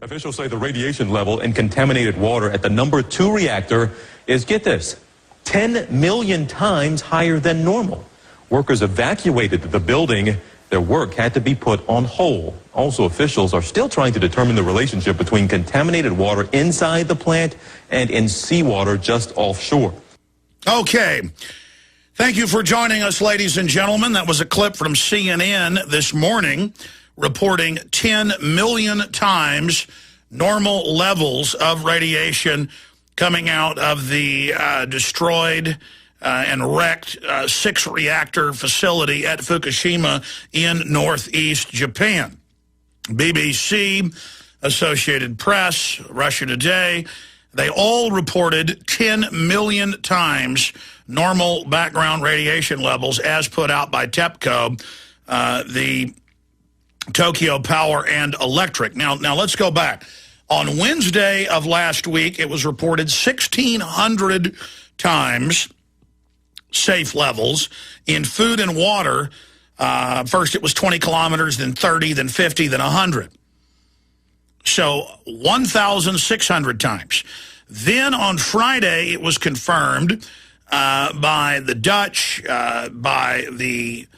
Officials say the radiation level in contaminated water at the #2 reactor is, get this, 10 million times higher than normal. Workers evacuated the building. Their work had to be put on hold. Also, officials are still trying to determine the relationship between contaminated water inside the plant and in seawater just offshore. Okay. Thank you for joining us, ladies and gentlemen. That was a clip from CNN this morning reporting 10 million times normal levels of radiation coming out of the destroyed and wrecked 6-reactor facility at Fukushima in northeast Japan. BBC, Associated Press, Russia Today, they all reported 10 million times normal background radiation levels as put out by TEPCO, the Tokyo Power and Electric. Now let's go back. On Wednesday of last week, it was reported 1,600 times safe levels in food and water. First it was 20 kilometers, then 30, then 50, then 100. So 1,600 times. Then on Friday, it was confirmed by the Dutch, by the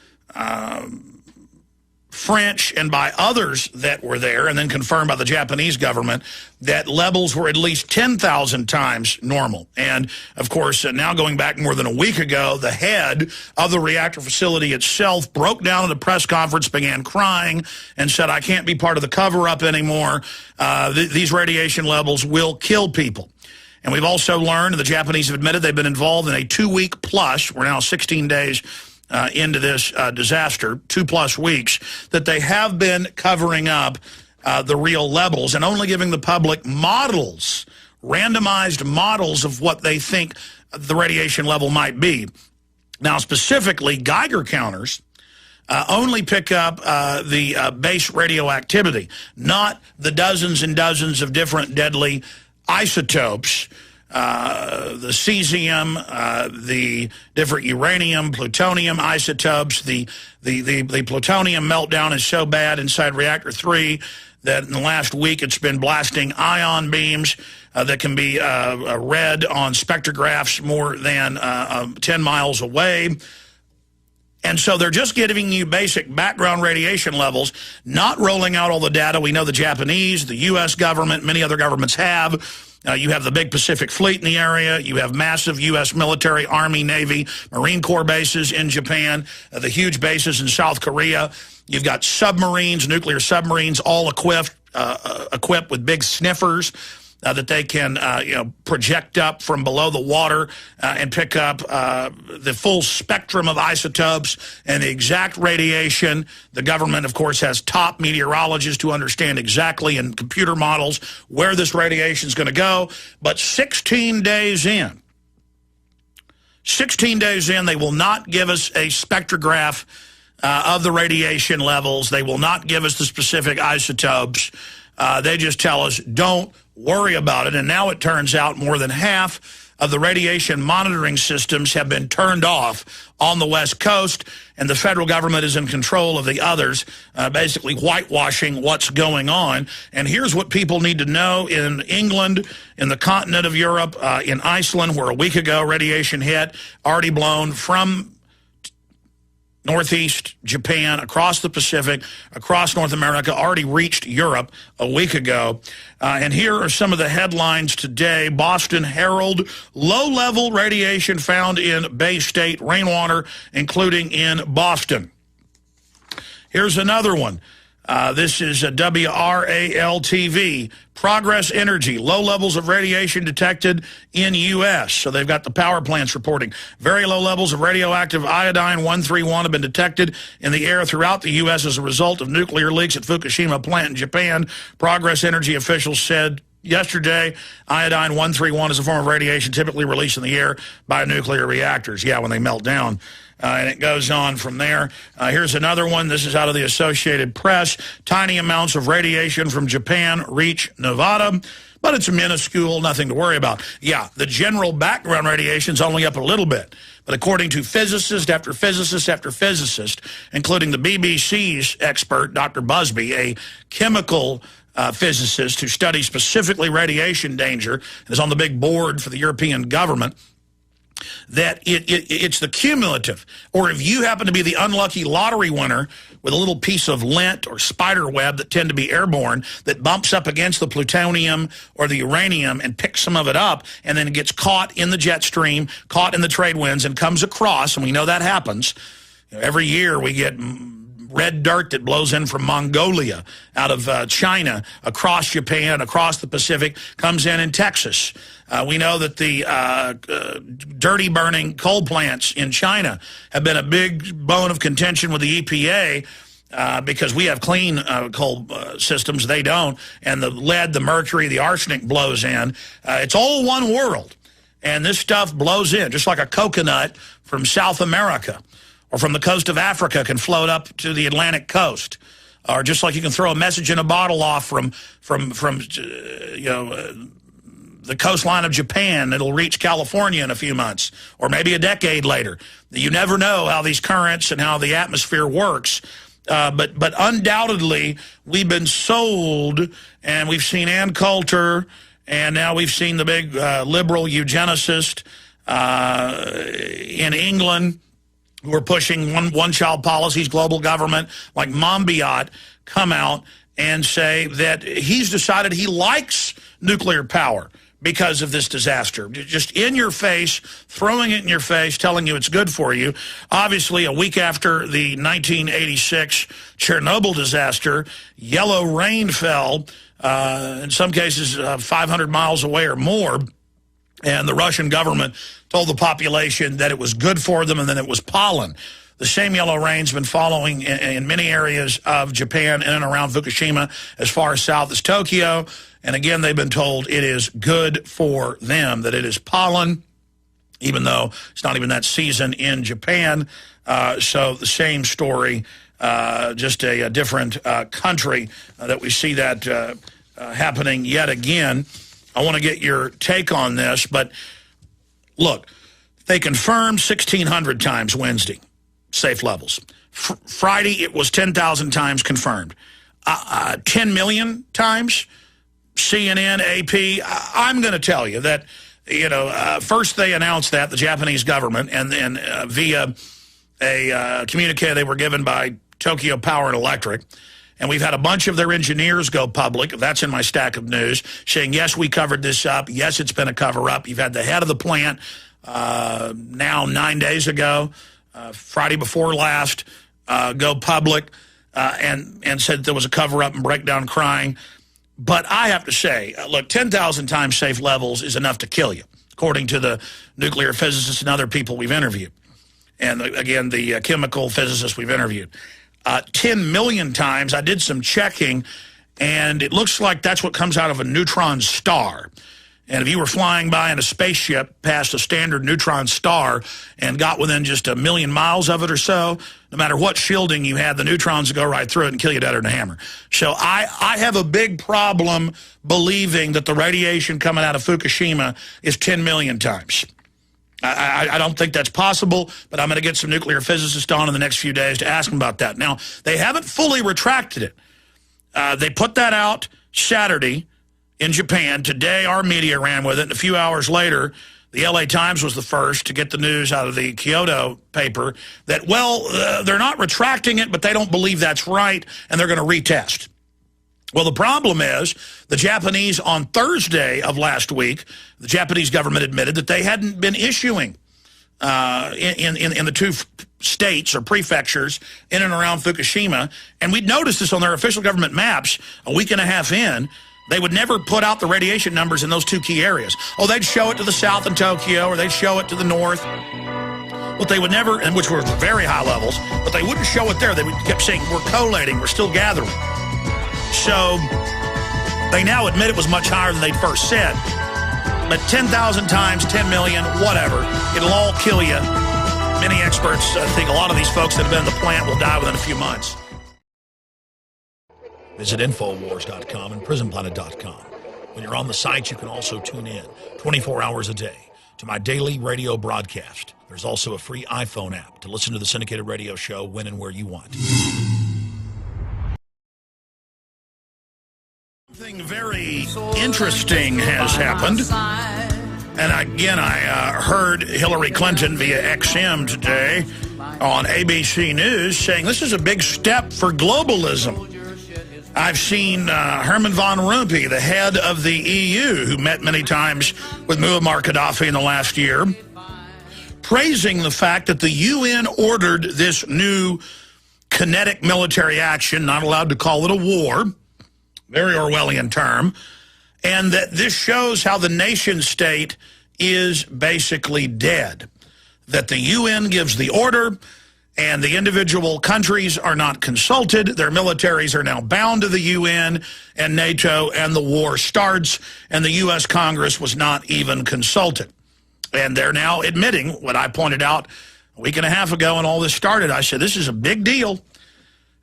French, and by others that were there, and then confirmed by the Japanese government, that levels were at least 10,000 times normal. And, of course, now going back more than a week ago, the head of the reactor facility itself broke down at a press conference, began crying, and said, I can't be part of the cover-up anymore. These radiation levels will kill people. And we've also learned, and the Japanese have admitted, they've been involved in a 2-week plus, we're now 16 days into this disaster, 2+ weeks, that they have been covering up the real levels and only giving the public models, randomized models of what they think the radiation level might be. Now, specifically, Geiger counters only pick up the base radioactivity, not the dozens and dozens of different deadly isotopes, the cesium, the different uranium, plutonium isotopes. The plutonium meltdown is so bad inside Reactor 3 that in the last week it's been blasting ion beams that can be read on spectrographs more than 10 miles away. And so they're just giving you basic background radiation levels, not rolling out all the data. We know the Japanese, the U.S. government, many other governments have. You have the big Pacific Fleet in the area. You have massive U.S. military, Army, Navy, Marine Corps bases in Japan, the huge bases in South Korea. You've got submarines, nuclear submarines, all equipped with big sniffers that they can project up from below the water and pick up the full spectrum of isotopes and the exact radiation. The government, of course, has top meteorologists to understand exactly in computer models where this radiation is going to go. But 16 days in, they will not give us a spectrograph of the radiation levels. They will not give us the specific isotopes. They just tell us, don't worry about it. And now it turns out more than half of the radiation monitoring systems have been turned off on the West Coast, and the federal government is in control of the others, basically whitewashing what's going on. And here's what people need to know in England, in the continent of Europe, in Iceland, where a week ago radiation hit, already blown from northeast Japan, across the Pacific, across North America, already reached Europe a week ago. And here are some of the headlines today. Boston Herald, low-level radiation found in Bay State rainwater, including in Boston. Here's another one. This is a WRAL-TV. Progress Energy, low levels of radiation detected in U.S. So they've got the power plants reporting. Very low levels of radioactive iodine-131 have been detected in the air throughout the U.S. as a result of nuclear leaks at Fukushima plant in Japan. Progress Energy officials said yesterday iodine-131 is a form of radiation typically released in the air by nuclear reactors. Yeah, when they melt down. And it goes on from there. Here's another one. This is out of the Associated Press. Tiny amounts of radiation from Japan reach Nevada, but it's minuscule, nothing to worry about. Yeah, the general background radiation is only up a little bit. But according to physicist after physicist after physicist, including the BBC's expert, Dr. Busby, a chemical physicist who studies specifically radiation danger and is on the big board for the European government, that it's the cumulative. Or if you happen to be the unlucky lottery winner with a little piece of lint or spider web that tend to be airborne that bumps up against the plutonium or the uranium and picks some of it up and then it gets caught in the jet stream, caught in the trade winds and comes across, and we know that happens. Every year we get red dirt that blows in from Mongolia, out of China, across Japan, across the Pacific, comes in Texas. We know that the dirty burning coal plants in China have been a big bone of contention with the EPA because we have clean coal systems, they don't, and the lead, the mercury, the arsenic blows in. It's all one world, and this stuff blows in, just like a coconut from South America or from the coast of Africa can float up to the Atlantic coast, or just like you can throw a message in a bottle off from the coastline of Japan. It'll reach California in a few months, or maybe a decade later. You never know how these currents and how the atmosphere works. But undoubtedly, we've been sold, and we've seen Ann Coulter, and now we've seen the big liberal eugenicist in England, who are pushing one-child policies, global government, like Monbiot, come out and say that he's decided he likes nuclear power because of this disaster. Just in your face, throwing it in your face, telling you it's good for you. Obviously, a week after the 1986 Chernobyl disaster, yellow rain fell, in some cases 500 miles away or more, and the Russian government told the population that it was good for them and then it was pollen. The same yellow rain's been following in many areas of Japan in and around Fukushima as far as south as Tokyo. And again, they've been told it is good for them, that it is pollen, even though it's not even that season in Japan. So the same story, just a different country that we see that happening yet again. I want to get your take on this, but look, they confirmed 1,600 times Wednesday, safe levels. Friday, it was 10,000 times confirmed. 10 million times, CNN, AP. I'm going to tell you that, first they announced that, the Japanese government, and then via a communique they were given by Tokyo Power and Electric. And we've had a bunch of their engineers go public, that's in my stack of news, saying, yes, we covered this up. Yes, it's been a cover-up. You've had the head of the plant now 9 days ago, Friday before last, go public and said there was a cover-up and breakdown crying. But I have to say, look, 10,000 times safe levels is enough to kill you, according to the nuclear physicists and other people we've interviewed. And, again, the chemical physicists we've interviewed. 10 million times, I did some checking, and it looks like that's what comes out of a neutron star. And if you were flying by in a spaceship past a standard neutron star and got within just 1 million miles of it or so, no matter what shielding you had, the neutrons would go right through it and kill you deader than a hammer. So I have a big problem believing that the radiation coming out of Fukushima is 10 million times. I don't think that's possible, but I'm going to get some nuclear physicists on in the next few days to ask them about that. Now, they haven't fully retracted it. They put that out Saturday in Japan. Today, our media ran with it, and a few hours later, the LA Times was the first to get the news out of the Kyoto paper that, well, they're not retracting it, but they don't believe that's right, and they're going to retest. Well, the problem is the Japanese on Thursday of last week, the Japanese government admitted that they hadn't been issuing in the two states or prefectures in and around Fukushima. And we'd noticed this on their official government maps a week and a half in. They would never put out the radiation numbers in those two key areas. Oh, they'd show it to the south in Tokyo, or they'd show it to the north. But they would never, and which were very high levels, but they wouldn't show it there. They kept saying, we're collating, we're still gathering. So they now admit it was much higher than they'd first said. But 10,000 times, 10 million, whatever, it'll all kill you. Many experts think a lot of these folks that have been in the plant will die within a few months. Visit Infowars.com and PrisonPlanet.com. When you're on the site, you can also tune in 24 hours a day to my daily radio broadcast. There's also a free iPhone app to listen to the syndicated radio show when and where you want. Something very interesting has happened. And again, I heard Hillary Clinton via XM today on ABC News saying this is a big step for globalism. I've seen Herman von Rompuy, the head of the EU, who met many times with Muammar Gaddafi in the last year, praising the fact that the UN ordered this new kinetic military action, not allowed to call it a war, very Orwellian term, and that this shows how the nation state is basically dead. That the UN gives the order, and the individual countries are not consulted. Their militaries are now bound to the UN and NATO, and the war starts, and the U.S. Congress was not even consulted. And they're now admitting what I pointed out a week and a half ago when all this started. I said, this is a big deal.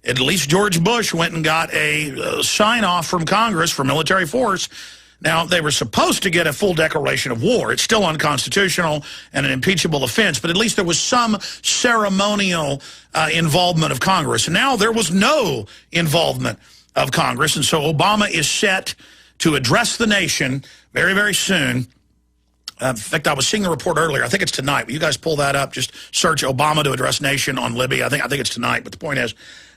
At least George Bush went and got a sign-off from Congress for military force. Now, they were supposed to get a full declaration of war. It's still unconstitutional and an impeachable offense, but at least there was some ceremonial involvement of Congress. And now there was no involvement of Congress, and so Obama is set to address the nation very, very soon. In fact, I was seeing a report earlier. I think it's tonight. Will you guys pull that up? Just search Obama to address nation on Libya. I think it's tonight, but the point is,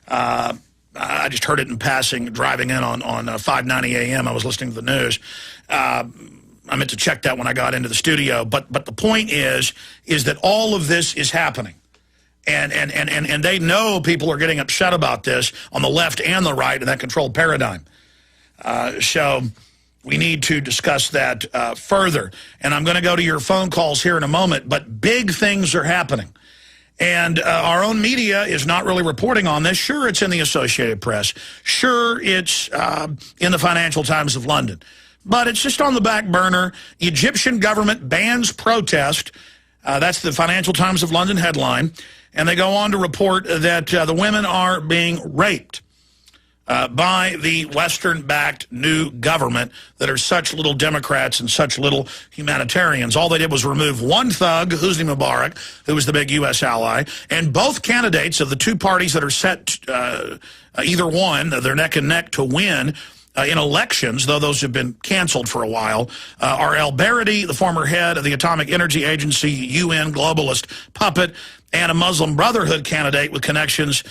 I just heard it in passing, driving in on 5:90 a.m. I was listening to the news. I meant to check that when I got into the studio. But the point is that all of this is happening. And they know people are getting upset about this on the left and the right in that controlled paradigm. So we need to discuss that further. And I'm going to go to your phone calls here in a moment. But big things are happening. And our own media is not really reporting on this. Sure, it's in the Associated Press. Sure, it's in the Financial Times of London. But it's just on the back burner. Egyptian government bans protest. That's the Financial Times of London headline. And they go on to report that the women are being raped by the Western-backed new government that are such little Democrats and such little humanitarians. All they did was remove one thug, Hosni Mubarak, who was the big U.S. ally, and both candidates of the two parties that are set, either one, they're neck and neck to win in elections, though those have been canceled for a while, are El Baradi, the former head of the Atomic Energy Agency, UN globalist puppet, and a Muslim Brotherhood candidate with connections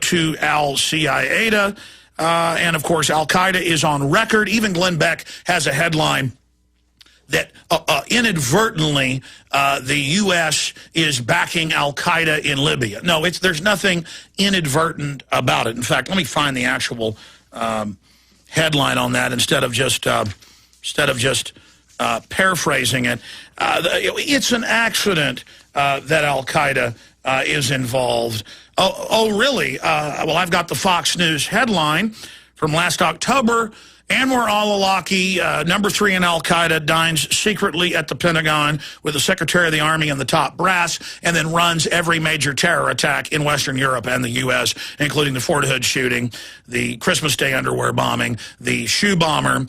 to al-Qaeda. And, of course, al-Qaeda is on record. Even Glenn Beck has a headline that inadvertently the U.S. is backing al-Qaeda in Libya. No, there's nothing inadvertent about it. In fact, let me find the actual headline on that instead of just paraphrasing it. It's an accident that al-Qaeda is involved. Oh, really? Well, I've got the Fox News headline from last October. Anwar al-Awlaki, number 3 in al-Qaeda, dines secretly at the Pentagon with the Secretary of the Army and the top brass, and then runs every major terror attack in Western Europe and the U.S., including the Fort Hood shooting, the Christmas Day underwear bombing, the shoe bomber,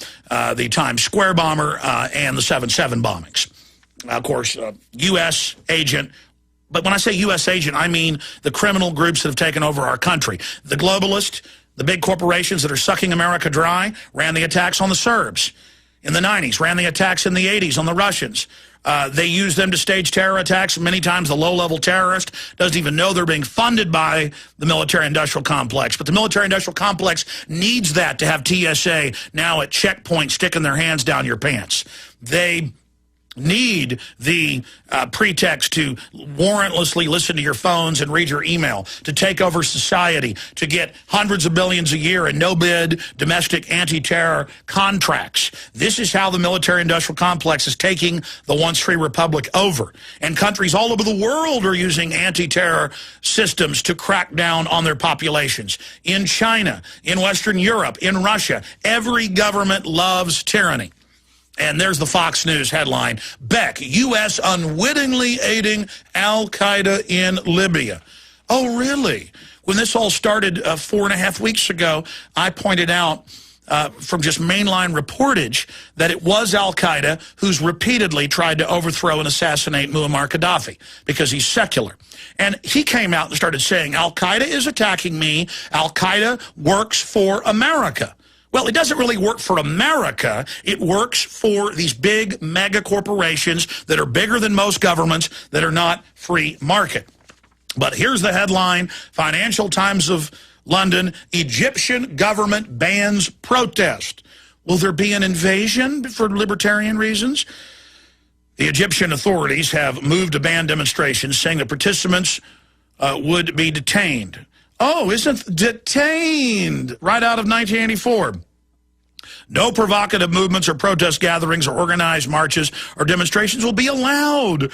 the Times Square bomber, and the 7/7 bombings. Of course, U.S. agent. But when I say U.S. agent, I mean the criminal groups that have taken over our country. The globalists, the big corporations that are sucking America dry, ran the attacks on the Serbs in the 90s, ran the attacks in the 80s on the Russians. They use them to stage terror attacks. Many times the low-level terrorist doesn't even know they're being funded by the military-industrial complex. But the military-industrial complex needs that to have TSA now at checkpoint sticking their hands down your pants. They need the pretext to warrantlessly listen to your phones and read your email, to take over society, to get hundreds of billions a year in no-bid domestic anti-terror contracts. This is how the military-industrial complex is taking the once-free republic over. And countries all over the world are using anti-terror systems to crack down on their populations. In China, in Western Europe, in Russia, every government loves tyranny. And there's the Fox News headline, Beck, U.S. unwittingly aiding al-Qaeda in Libya. Oh, really? When this all started 4.5 weeks ago, I pointed out from just mainline reportage that it was al-Qaeda who's repeatedly tried to overthrow and assassinate Muammar Gaddafi because he's secular. And he came out and started saying, al-Qaeda is attacking me. Al-Qaeda works for America. Well, it doesn't really work for America. It works for these big mega corporations that are bigger than most governments that are not free market. But here's the headline: Financial Times of London, Egyptian government bans protest. Will there be an invasion for libertarian reasons? The Egyptian authorities have moved to ban demonstrations, saying that participants would be detained. Oh, isn't detained right out of 1984. No provocative movements or protest gatherings or organized marches or demonstrations will be allowed.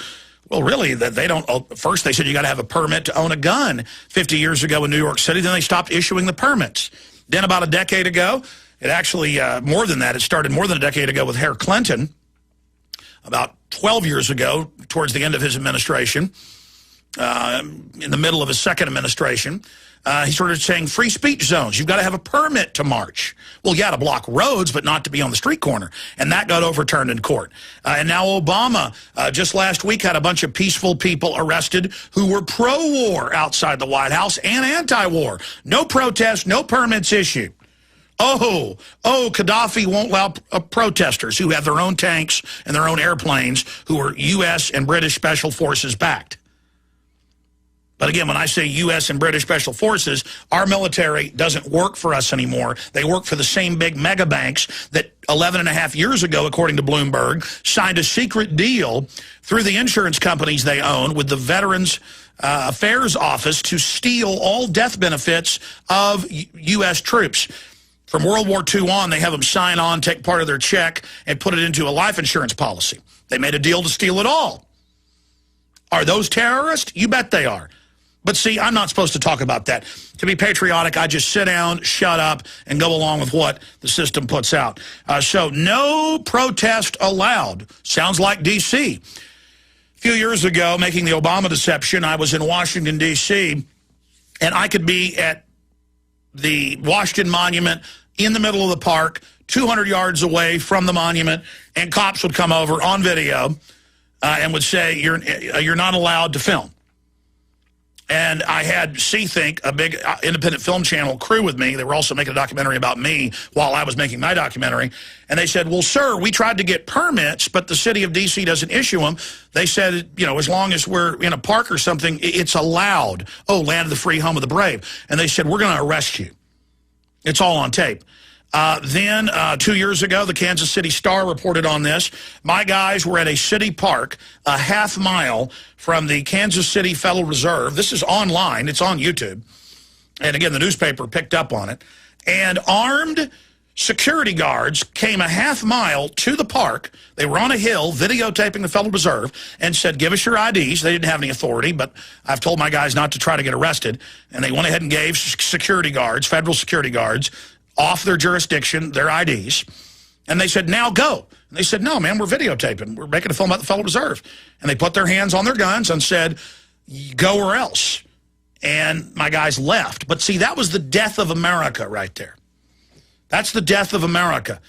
Well, really, they don't. First, they said you got to have a permit to own a gun 50 years ago in New York City. Then they stopped issuing the permits. Then about a decade ago, it actually, more than that, it started more than a decade ago with Hillary Clinton. About 12 years ago, towards the end of his administration, in the middle of his second administration, he started saying free speech zones. You've got to have a permit to march. Well, yeah, to block roads, but not to be on the street corner. And that got overturned in court. And now Obama, just last week, had a bunch of peaceful people arrested who were pro-war outside the White House and anti-war. No protests, no permits issued. Oh, Gaddafi won't allow protesters who have their own tanks and their own airplanes who are U.S. and British Special Forces backed. But again, when I say U.S. and British Special Forces, our military doesn't work for us anymore. They work for the same big mega banks that 11 and a half years ago, according to Bloomberg, signed a secret deal through the insurance companies they own with the Veterans Affairs Office to steal all death benefits of U.S. troops. From World War II on, they have them sign on, take part of their check, and put it into a life insurance policy. They made a deal to steal it all. Are those terrorists? You bet they are. But see, I'm not supposed to talk about that. To be patriotic, I just sit down, shut up, and go along with what the system puts out. So no protest allowed. Sounds like D.C. A few years ago, making the Obama deception, I was in Washington, D.C., and I could be at the Washington Monument in the middle of the park, 200 yards away from the monument, and cops would come over on video and would say, you're not allowed to film. And I had C-Think, a big independent film channel crew with me. They were also making a documentary about me while I was making my documentary. And they said, well, sir, we tried to get permits, but the city of D.C. doesn't issue them. They said, you know, as long as we're in a park or something, it's allowed. Oh, land of the free, home of the brave. And they said, we're going to arrest you. It's all on tape. Then 2 years ago, the Kansas City Star reported on this. My guys were at a city park a half mile from the Kansas City Federal Reserve. This is online. It's on YouTube. And again, the newspaper picked up on it. And armed security guards came a half mile to the park. They were on a hill videotaping the Federal Reserve and said, give us your IDs. They didn't have any authority, but I've told my guys not to try to get arrested. And they went ahead and gave security guards, federal security guards, off their jurisdiction, their IDs, and they said, now go. And they said, no, man, we're videotaping. We're making a film about the Federal Reserve. And they put their hands on their guns and said, go or else. And my guys left. But see, that was the death of America right there. That's the death of America.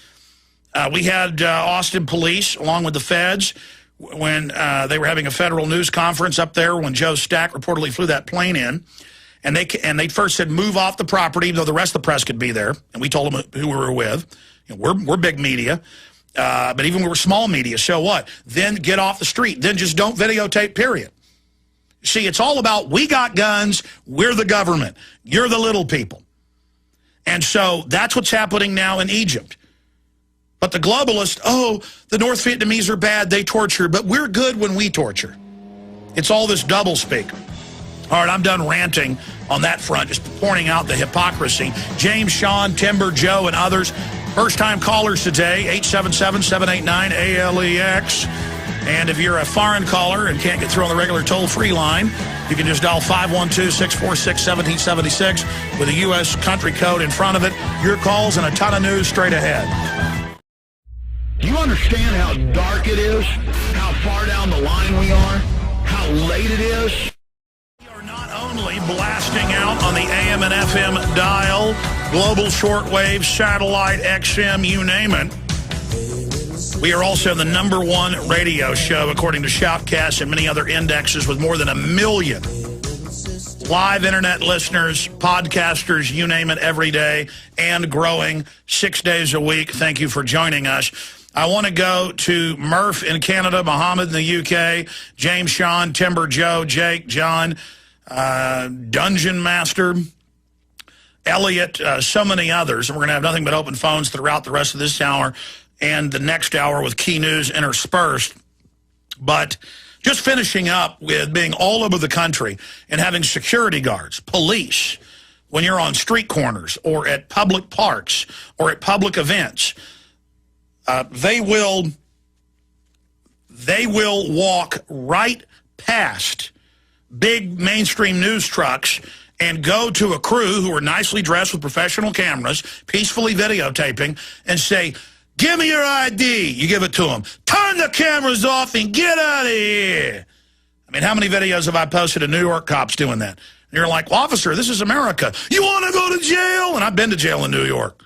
We had Austin police, along with the feds, when they were having a federal news conference up there when Joe Stack reportedly flew that plane in. And they first said, move off the property, even though the rest of the press could be there. And we told them who we were with. You know, we're big media. But even we were small media, so what? Then get off the street. Then just don't videotape, period. See, it's all about, we got guns, we're the government. You're the little people. And so that's what's happening now in Egypt. But the globalists, oh, the North Vietnamese are bad, they torture, but we're good when we torture. It's all this doublespeak. All right, I'm done ranting on that front, just pointing out the hypocrisy. James, Sean, Timber, Joe, and others. First-time callers today, 877-789-ALEX. And if you're a foreign caller and can't get through on the regular toll-free line, you can just dial 512-646-1776 with a U.S. country code in front of it. Your calls and a ton of news straight ahead. Do you understand how dark it is? How far down the line we are? How late it is? Not only blasting out on the AM and FM dial, global shortwave, satellite, XM, you name it. We are also the #1 radio show, according to Shoutcast and many other indexes, with more than 1 million live internet listeners, podcasters, you name it, every day, and growing 6 days a week. Thank you for joining us. I want to go to Murph in Canada, Mohammed in the UK, James, Sean, Timber, Joe, Jake, John, Dungeon Master, Elliot, so many others. And we're going to have nothing but open phones throughout the rest of this hour and the next hour with key news interspersed. But just finishing up with being all over the country and having security guards, police, when you're on street corners or at public parks or at public events, they will walk right past big mainstream news trucks and go to a crew who are nicely dressed with professional cameras, peacefully videotaping, and say, "Give me your ID." You give it to them. "Turn the cameras off and get out of here." I mean, how many videos have I posted of New York cops doing that? And you're like, well, "Officer, this is America. You want to go to jail?" And I've been to jail in New York.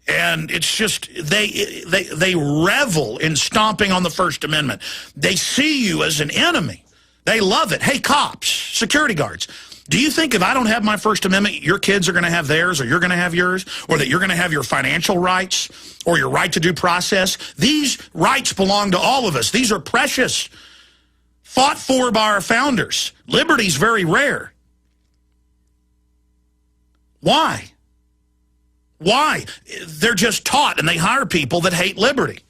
And it's just, they revel in stomping on the First Amendment. They see you as an enemy. They love it. Hey, cops, security guards, do you think if I don't have my First Amendment, your kids are going to have theirs, or you're going to have yours, or that you're going to have your financial rights, or your right to due process? These rights belong to all of us. These are precious, fought for by our founders. Liberty's very rare. Why? Why? They're just taught, and they hire people that hate liberty.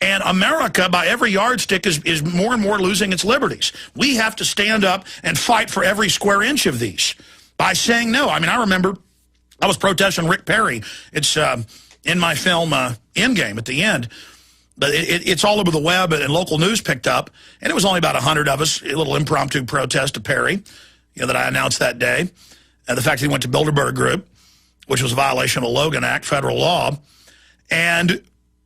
And America, by every yardstick, is more and more losing its liberties. We have to stand up and fight for every square inch of these by saying no. I mean, I remember I was protesting Rick Perry. It's in my film Endgame at the end. But it's all over the web, and local news picked up. And it was only about 100 of us, a little impromptu protest of Perry, that I announced that day. And the fact that he went to Bilderberg Group, which was a violation of the Logan Act, federal law. And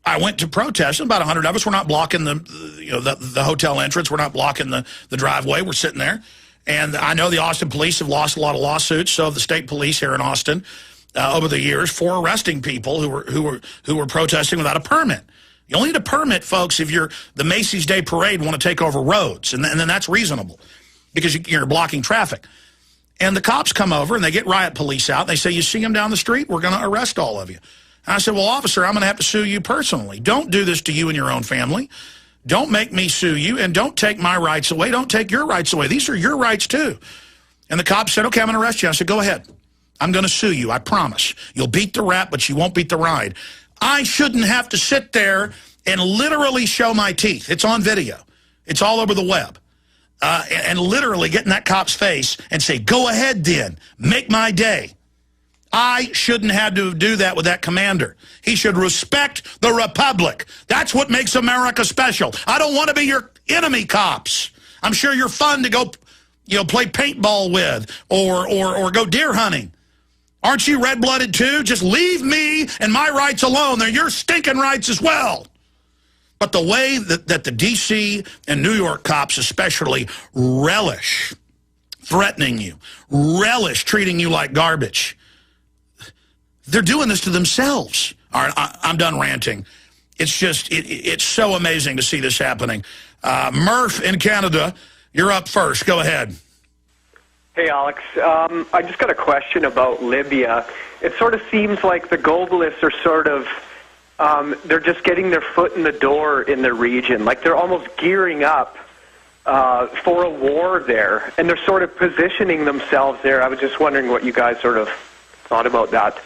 I went to protest, and about 100 of us. We're not blocking the hotel entrance. We're not blocking the driveway. We're sitting there. And I know the Austin police have lost a lot of lawsuits, so have the state police here in Austin over the years for arresting people who were protesting without a permit. You only need a permit, folks, if you're the Macy's Day Parade want to take over roads, and then that's reasonable because you're blocking traffic. And the cops come over, and they get riot police out. They say, "You see them down the street? We're going to arrest all of you." And I said, "Well, officer, I'm going to have to sue you personally. Don't do this to you and your own family. Don't make me sue you, and don't take my rights away. Don't take your rights away. These are your rights, too." And the cop said, "Okay, I'm going to arrest you." I said, "Go ahead. I'm going to sue you, I promise. You'll beat the rap, but you won't beat the ride." I shouldn't have to sit there and literally show my teeth. It's on video. It's all over the web. And literally get in that cop's face and say, "Go ahead then, make my day." I shouldn't have to do that with that commander. He should respect the republic. That's what makes America special. I don't want to be your enemy, cops. I'm sure you're fun to go, play paintball with or go deer hunting. Aren't you red-blooded too? Just leave me and my rights alone. They're your stinking rights as well. But the way that the D.C. and New York cops especially relish threatening you, relish treating you like garbage, they're doing this to themselves. All right, I'm done ranting. It's just, it's so amazing to see this happening. Murph in Canada, you're up first. Go ahead. Hey, Alex. I just got a question about Libya. It sort of seems like the globalists are sort of, they're just getting their foot in the door in the region. Like they're almost gearing up for a war there, and they're sort of positioning themselves there. I was just wondering what you guys sort of thought about that.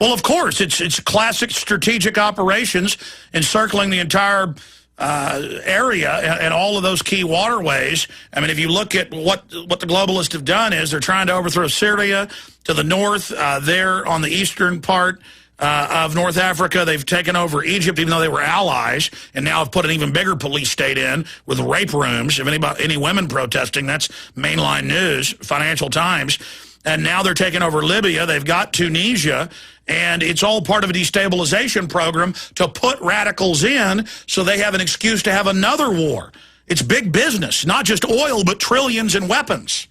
Well, of course, it's classic strategic operations encircling the entire area and all of those key waterways. I mean, if you look at what the globalists have done is they're trying to overthrow Syria to the north, there on the eastern part of North Africa. They've taken over Egypt, even though they were allies, and now have put an even bigger police state in with rape rooms. If any women protesting, that's mainline news, Financial Times. And now they're taking over Libya. They've got Tunisia. And it's all part of a destabilization program to put radicals in so they have an excuse to have another war. It's big business, not just oil, but trillions in weapons.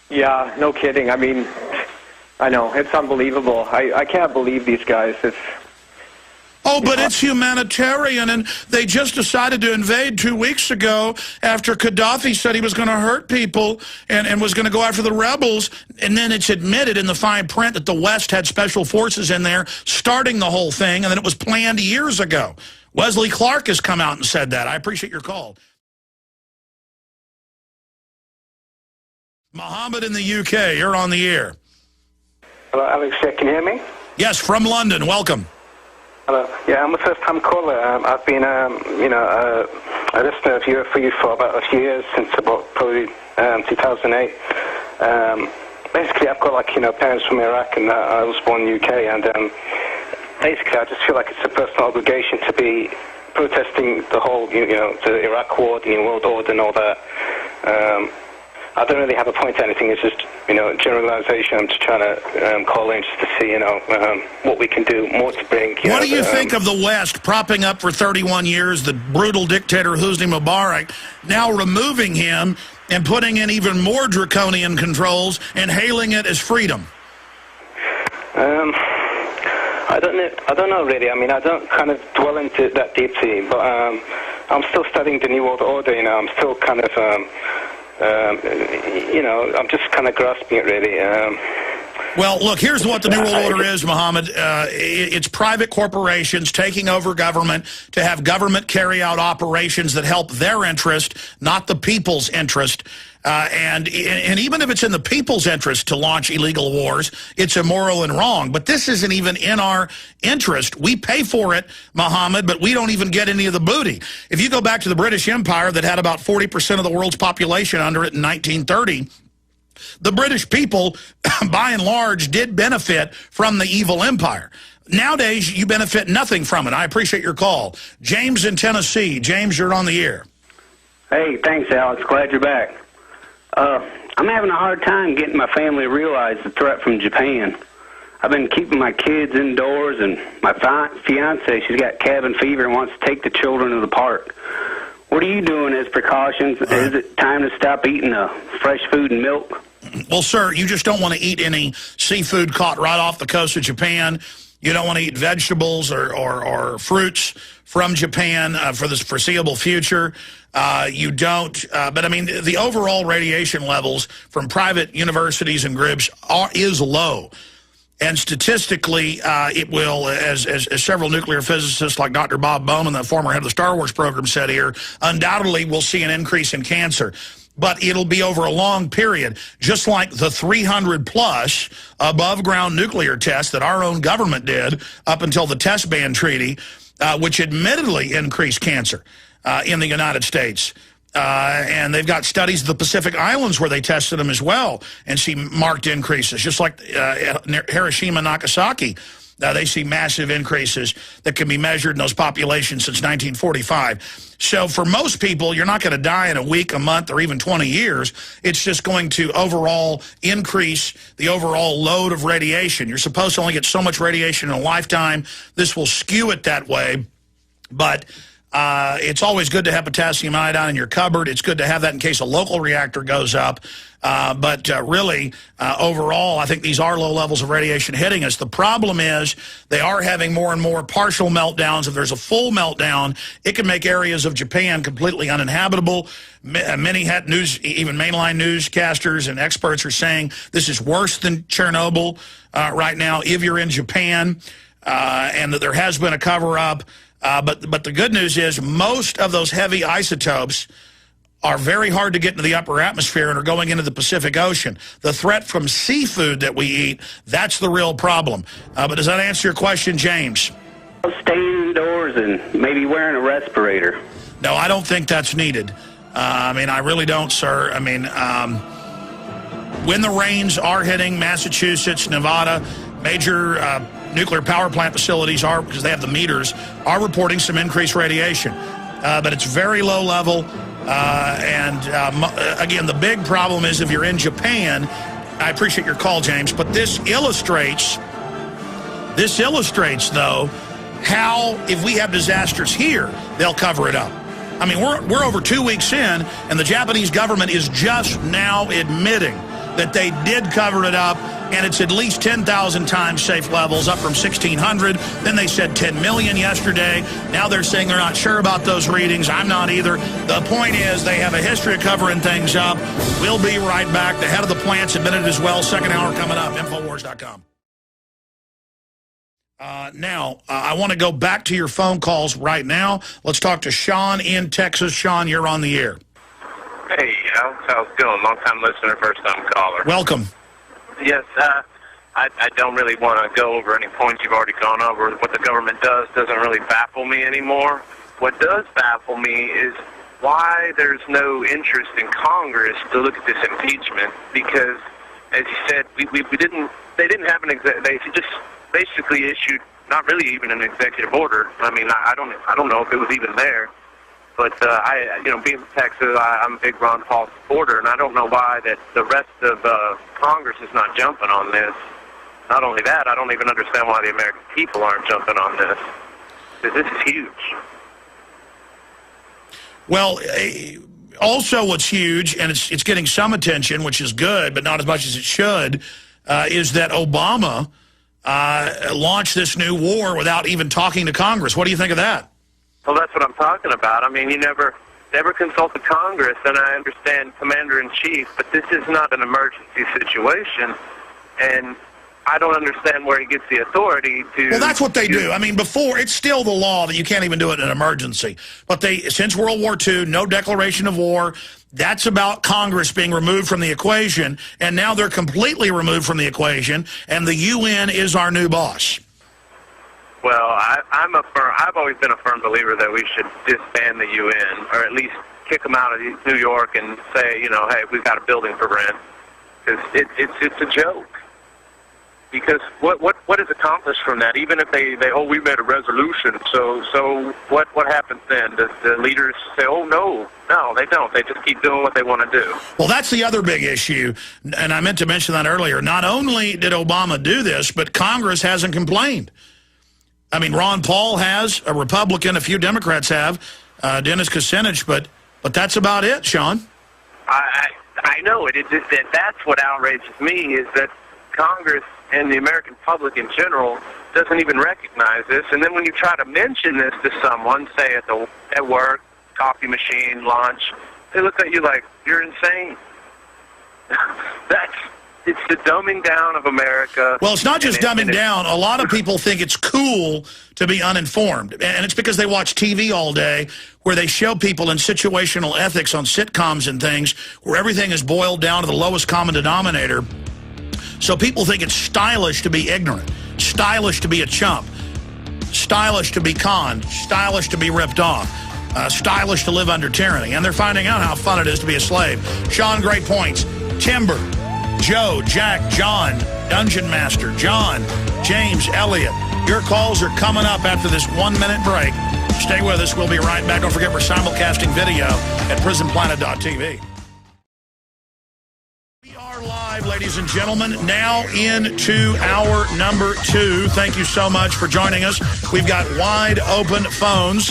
Yeah, no kidding. I mean, I know, it's unbelievable. I can't believe these guys. Oh, but it's humanitarian, and they just decided to invade 2 weeks ago after Gaddafi said he was going to hurt people and was going to go after the rebels. And then it's admitted in the fine print that the West had special forces in there starting the whole thing, and then it was planned years ago. Wesley Clark has come out and said that. I appreciate your call. Mohammed in the UK, you're on the air. Hello, Alex, can you hear me? Yes, from London. Welcome. Hello. Yeah, I'm a first-time caller. I've been, a listener for you for about a few years, since about probably 2008. Basically, I've got parents from Iraq, and I was born in the UK, and basically, I just feel like it's a personal obligation to be protesting the whole, the Iraq war, the New World Order, and all that. I don't really have a point to anything. It's just, generalization. I'm just trying to call in just to see, what we can do more to bring. What do you think of the West propping up for 31 years the brutal dictator Hosni Mubarak, now removing him and putting in even more draconian controls and hailing it as freedom? I don't know really. I mean, I don't kind of dwell into that deeply, but I'm still studying the New World Order. I'm still kind of, I'm just kind of grasping it really. Well, look, here's what the New World Order is, Mohammed. It's private corporations taking over government to have government carry out operations that help their interest, not the people's interest. And even if it's in the people's interest to launch illegal wars, it's immoral and wrong. But this isn't even in our interest. We pay for it, Mohammed, but we don't even get any of the booty. If you go back to the British Empire that had about 40% of the world's population under it in 1930, the British people, by and large, did benefit from the evil empire. Nowadays, you benefit nothing from it. I appreciate your call. James in Tennessee. James, you're on the air. Hey, thanks, Alex. Glad you're back. I'm having a hard time getting my family to realize the threat from Japan. I've been keeping my kids indoors, and my fiance, she's got cabin fever and wants to take the children to the park. What are you doing as precautions? Is it time to stop eating fresh food and milk? Well, sir, you just don't want to eat any seafood caught right off the coast of Japan. You don't want to eat vegetables or fruits from Japan for the foreseeable future. You don't. But, I mean, the overall radiation levels from private universities and groups is low. And statistically, it will, as several nuclear physicists like Dr. Bob Bowman, the former head of the Star Wars program, said here, undoubtedly we'll see an increase in cancer. But it'll be over a long period, just like the 300-plus above-ground nuclear tests that our own government did up until the Test Ban Treaty, which admittedly increased cancer in the United States. And they've got studies of the Pacific Islands where they tested them as well and see marked increases, just like Hiroshima and Nagasaki. They see massive increases that can be measured in those populations since 1945. So for most people, you're not going to die in a week, a month, or even 20 years. It's just going to overall increase the overall load of radiation. You're supposed to only get so much radiation in a lifetime. This will skew it that way. But it's always good to have potassium iodine in your cupboard. It's good to have that in case a local reactor goes up. But really, overall, I think these are low levels of radiation hitting us. The problem is they are having more and more partial meltdowns. If there's a full meltdown, it can make areas of Japan completely uninhabitable. Many even mainline newscasters and experts are saying this is worse than Chernobyl right now if you're in Japan, and that there has been a cover-up. But the good news is most of those heavy isotopes are very hard to get into the upper atmosphere and are going into the Pacific Ocean. The threat from seafood that we eat, that's the real problem. But does that answer your question, James? Staying indoors and maybe wearing a respirator. No, I don't think that's needed. I mean, I really don't, sir. I mean, when the rains are hitting Massachusetts, Nevada, major nuclear power plant facilities are, because they have the meters, are reporting some increased radiation. But it's very low level. Again, the big problem is if you're in Japan, I appreciate your call, James, but this illustrates, though, how if we have disasters here, they'll cover it up. I mean, we're over 2 weeks in, and the Japanese government is just now admitting that they did cover it up, and it's at least 10,000 times safe levels, up from 1,600. Then they said 10 million yesterday. Now they're saying they're not sure about those readings. I'm not either. The point is they have a history of covering things up. We'll be right back. The head of the plant's admitted as well. Second hour coming up, Infowars.com. Now, I want to go back to your phone calls right now. Let's talk to Sean in Texas. Sean, you're on the air. Hey, Alex, how's it going? Long-time listener, first-time caller. Welcome. Yes, I don't really want to go over any points you've already gone over. What the government does doesn't really baffle me anymore. What does baffle me is why there's no interest in Congress to look at this impeachment. Because, as you said, they didn't have they just basically issued not really even an executive order. I mean, I don't know if it was even there. But being from Texas, I'm a big Ron Paul supporter, and I don't know why that the rest of Congress is not jumping on this. Not only that, I don't even understand why the American people aren't jumping on this, because this is huge. Well, also what's huge, and it's getting some attention, which is good, but not as much as it should, is that Obama launched this new war without even talking to Congress. What do you think of that? Well, that's what I'm talking about. I mean, you never consulted Congress, and I understand Commander-in-Chief, but this is not an emergency situation, and I don't understand where he gets the authority to... Well, that's what they do. I mean, before, it's still the law that you can't even do it in an emergency. But since World War II, no declaration of war, that's about Congress being removed from the equation, and now they're completely removed from the equation, and the UN is our new boss. Well, I've always been a firm believer that we should disband the UN, or at least kick them out of New York and say, hey, we've got a building for rent, because it's a joke. Because what is accomplished from that? Even if they we made a resolution, so what happens then? Does the leaders say, oh no, they don't. They just keep doing what they want to do. Well, that's the other big issue, and I meant to mention that earlier. Not only did Obama do this, but Congress hasn't complained. I mean, Ron Paul has, a Republican, a few Democrats have, Dennis Kucinich, but that's about it, Sean. I know it. That's what outrages me, is that Congress and the American public in general doesn't even recognize this. And then when you try to mention this to someone, say at work, coffee machine, lunch, they look at you like you're insane. It's the dumbing down of America. Well, it's not just dumbing down. A lot of people think it's cool to be uninformed. And it's because they watch TV all day where they show people in situational ethics on sitcoms and things where everything is boiled down to the lowest common denominator. So people think it's stylish to be ignorant, stylish to be a chump, stylish to be conned, stylish to be ripped off, stylish to live under tyranny. And they're finding out how fun it is to be a slave. Sean, great points. Timber, Joe, Jack, John, Dungeon Master, John, James, Elliott. Your calls are coming up after this 1-minute break. Stay with us. We'll be right back. Don't forget we're simulcasting video at prisonplanet.tv. We are live, ladies and gentlemen, now into hour number 2. Thank you so much for joining us. We've got wide open phones.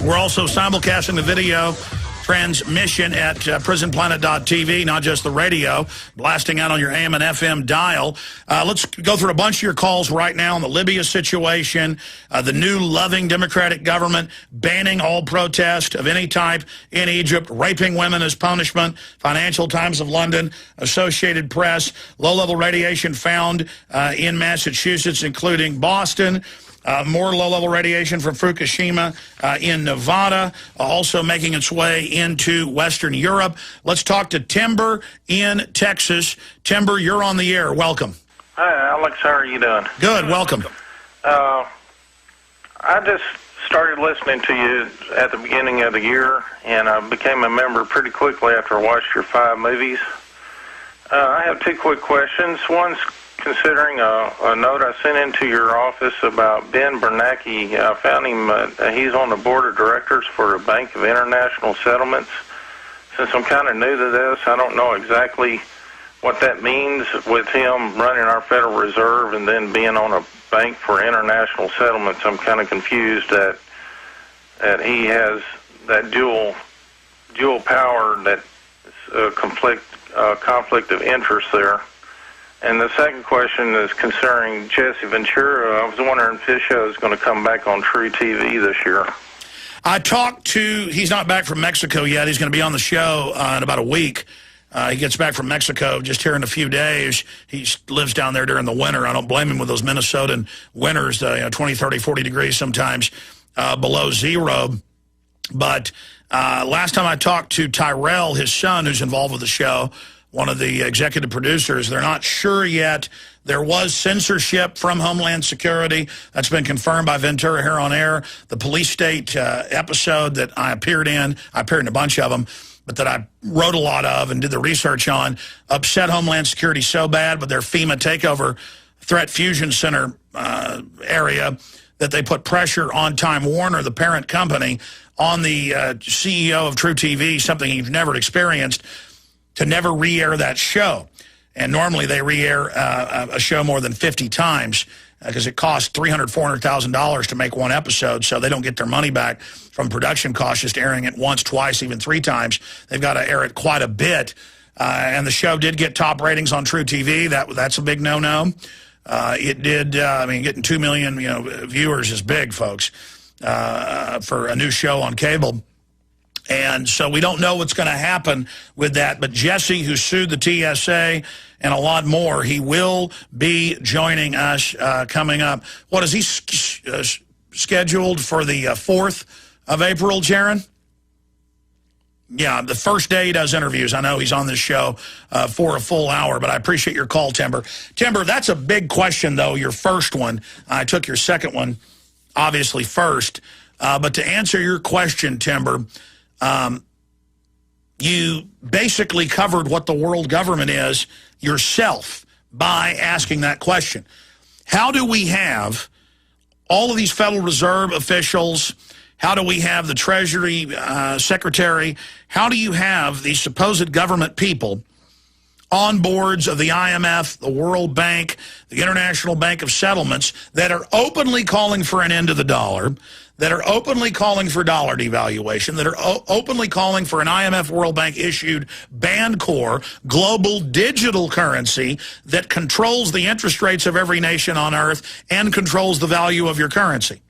We're also simulcasting the video transmission at prisonplanet.tv, not just the radio, blasting out on your AM and FM dial. Let's go through a bunch of your calls right now on the Libya situation, the new loving Democratic government banning all protest of any type in Egypt, raping women as punishment, Financial Times of London, Associated Press, low-level radiation found in Massachusetts, including Boston. More low-level radiation from Fukushima in Nevada, also making its way into Western Europe. Let's talk to Timber in Texas. Timber, you're on the air. Welcome. Hi, Alex. How are you doing? Good. Welcome. I just started listening to you at the beginning of the year, and I became a member pretty quickly after I watched your 5 movies. I have 2 quick questions. One's considering a note I sent into your office about Ben Bernanke. I found him, he's on the board of directors for the Bank of International Settlements. Since I'm kind of new to this, I don't know exactly what that means with him running our Federal Reserve and then being on a bank for international settlements. I'm kind of confused that he has that dual power, that conflict of interest there. And the second question is concerning Jesse Ventura. I was wondering if his show is going to come back on True TV this year. I talked to, he's not back from Mexico yet. He's going to be on the show in about a week. He gets back from Mexico just here in a few days. He lives down there during the winter. I don't blame him with those Minnesotan winters, 20, 30, 40 degrees sometimes below zero. But last time I talked to Tyrell, his son, who's involved with the show, one of the executive producers, they're not sure yet. There was censorship from Homeland Security. That's been confirmed by Ventura here on air. The police state episode that I appeared in a bunch of them, but that I wrote a lot of and did the research on, upset Homeland Security so bad with their FEMA takeover threat fusion center area that they put pressure on Time Warner, the parent company, on the CEO of True TV, something he's never experienced, to never re-air that show. And normally they re-air a show more than 50 times because it costs $300,000, $400,000 to make one episode, so they don't get their money back from production costs just airing it once, twice, even 3 times. They've got to air it quite a bit. And the show did get top ratings on True TV. That's a big no-no. It did, getting 2 million viewers is big, folks, for a new show on cable. And so we don't know what's going to happen with that. But Jesse, who sued the TSA and a lot more, he will be joining us coming up. What is he scheduled for the 4th of April, Jaron? Yeah, the first day he does interviews. I know he's on this show for a full hour, but I appreciate your call, Timber. Timber, that's a big question, though, your first one. I took your second one, obviously, first. But to answer your question, Timber, you basically covered what the world government is yourself by asking that question. How do we have all of these Federal Reserve officials? How do we have the Treasury Secretary? How do you have these supposed government people on boards of the IMF, the World Bank, the International Bank of Settlements that are openly calling for an end to the dollar, that are openly calling for dollar devaluation, that are openly calling for an IMF World Bank issued Bancorp global digital currency that controls the interest rates of every nation on earth and controls the value of your currency?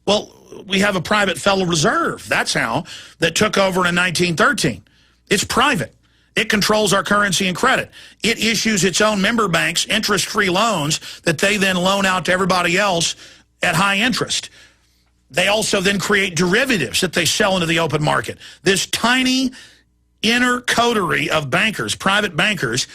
Well, we have a private Federal Reserve, that's how, that took over in 1913. It's private. It controls our currency and credit. It issues its own member banks interest-free loans that they then loan out to everybody else at high interest. They also then create derivatives that they sell into the open market. This tiny inner coterie of bankers, private bankers,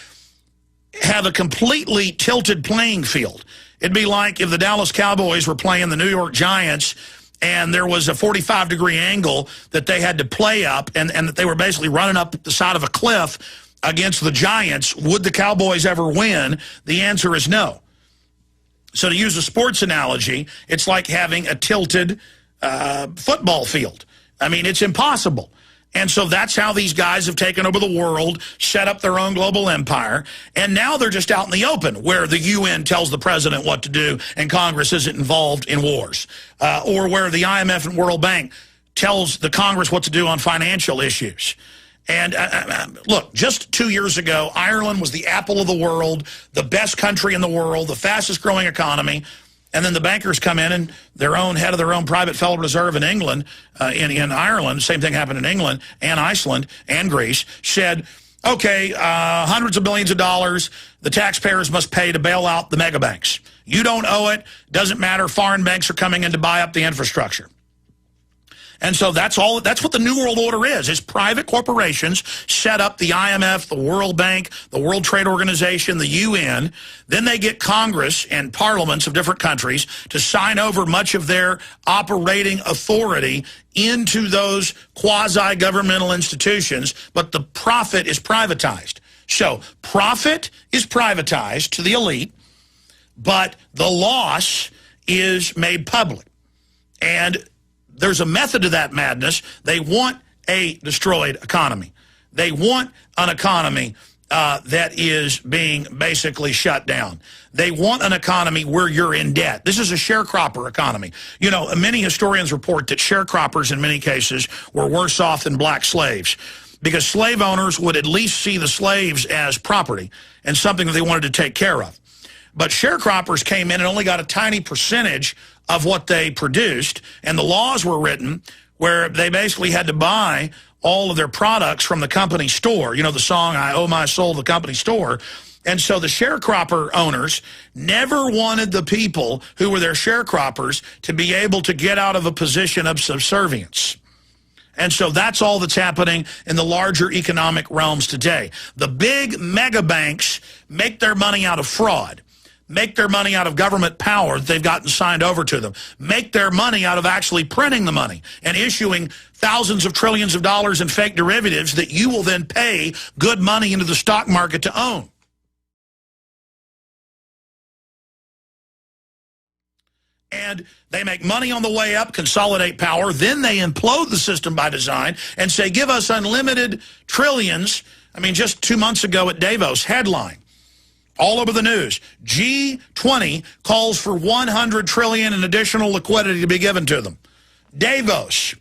have a completely tilted playing field. It'd be like if the Dallas Cowboys were playing the New York Giants and there was a 45-degree angle that they had to play up and that they were basically running up the side of a cliff against the Giants. Would the Cowboys ever win? The answer is no. So to use a sports analogy, it's like having a tilted football field. I mean, it's impossible. And so that's how these guys have taken over the world, set up their own global empire, and now they're just out in the open where the UN tells the president what to do and Congress isn't involved in wars, or where the IMF and World Bank tells the Congress what to do on financial issues. And look, just 2 years ago, Ireland was the apple of the world, the best country in the world, the fastest growing economy. And then the bankers come in and their own head of their own private Federal Reserve in England, in Ireland, same thing happened in England and Iceland and Greece, said, okay, hundreds of billions of dollars the taxpayers must pay to bail out the mega banks. You don't owe it, doesn't matter, foreign banks are coming in to buy up the infrastructure. And so that's what the New World Order is private corporations set up the IMF, the World Bank, the World Trade Organization, the UN. Then they get Congress and parliaments of different countries to sign over much of their operating authority into those quasi-governmental institutions, but the profit is privatized. So profit is privatized to the elite, but the loss is made public. And there's a method to that madness. They want a destroyed economy. They want an economy that is being basically shut down. They want an economy where you're in debt. This is a sharecropper economy. You know, many historians report that sharecroppers in many cases were worse off than black slaves. because slave owners would at least see the slaves as property and something that they wanted to take care of. But sharecroppers came in and only got a tiny percentage of what they produced, and the laws were written where they basically had to buy all of their products from the company store. You know the song, I Owe My Soul to the Company Store. And so the sharecropper owners never wanted the people who were their sharecroppers to be able to get out of a position of subservience. And so that's all that's happening in the larger economic realms today. The big mega banks make their money out of fraud, make their money out of government power that they've gotten signed over to them, make their money out of actually printing the money and issuing thousands of trillions of dollars in fake derivatives that you will then pay good money into the stock market to own. And they make money on the way up, consolidate power, then they implode the system by design and say, give us unlimited trillions. I mean, just 2 months ago at Davos, headline, all over the news, G20 calls for 100 trillion in additional liquidity to be given to them. Davos,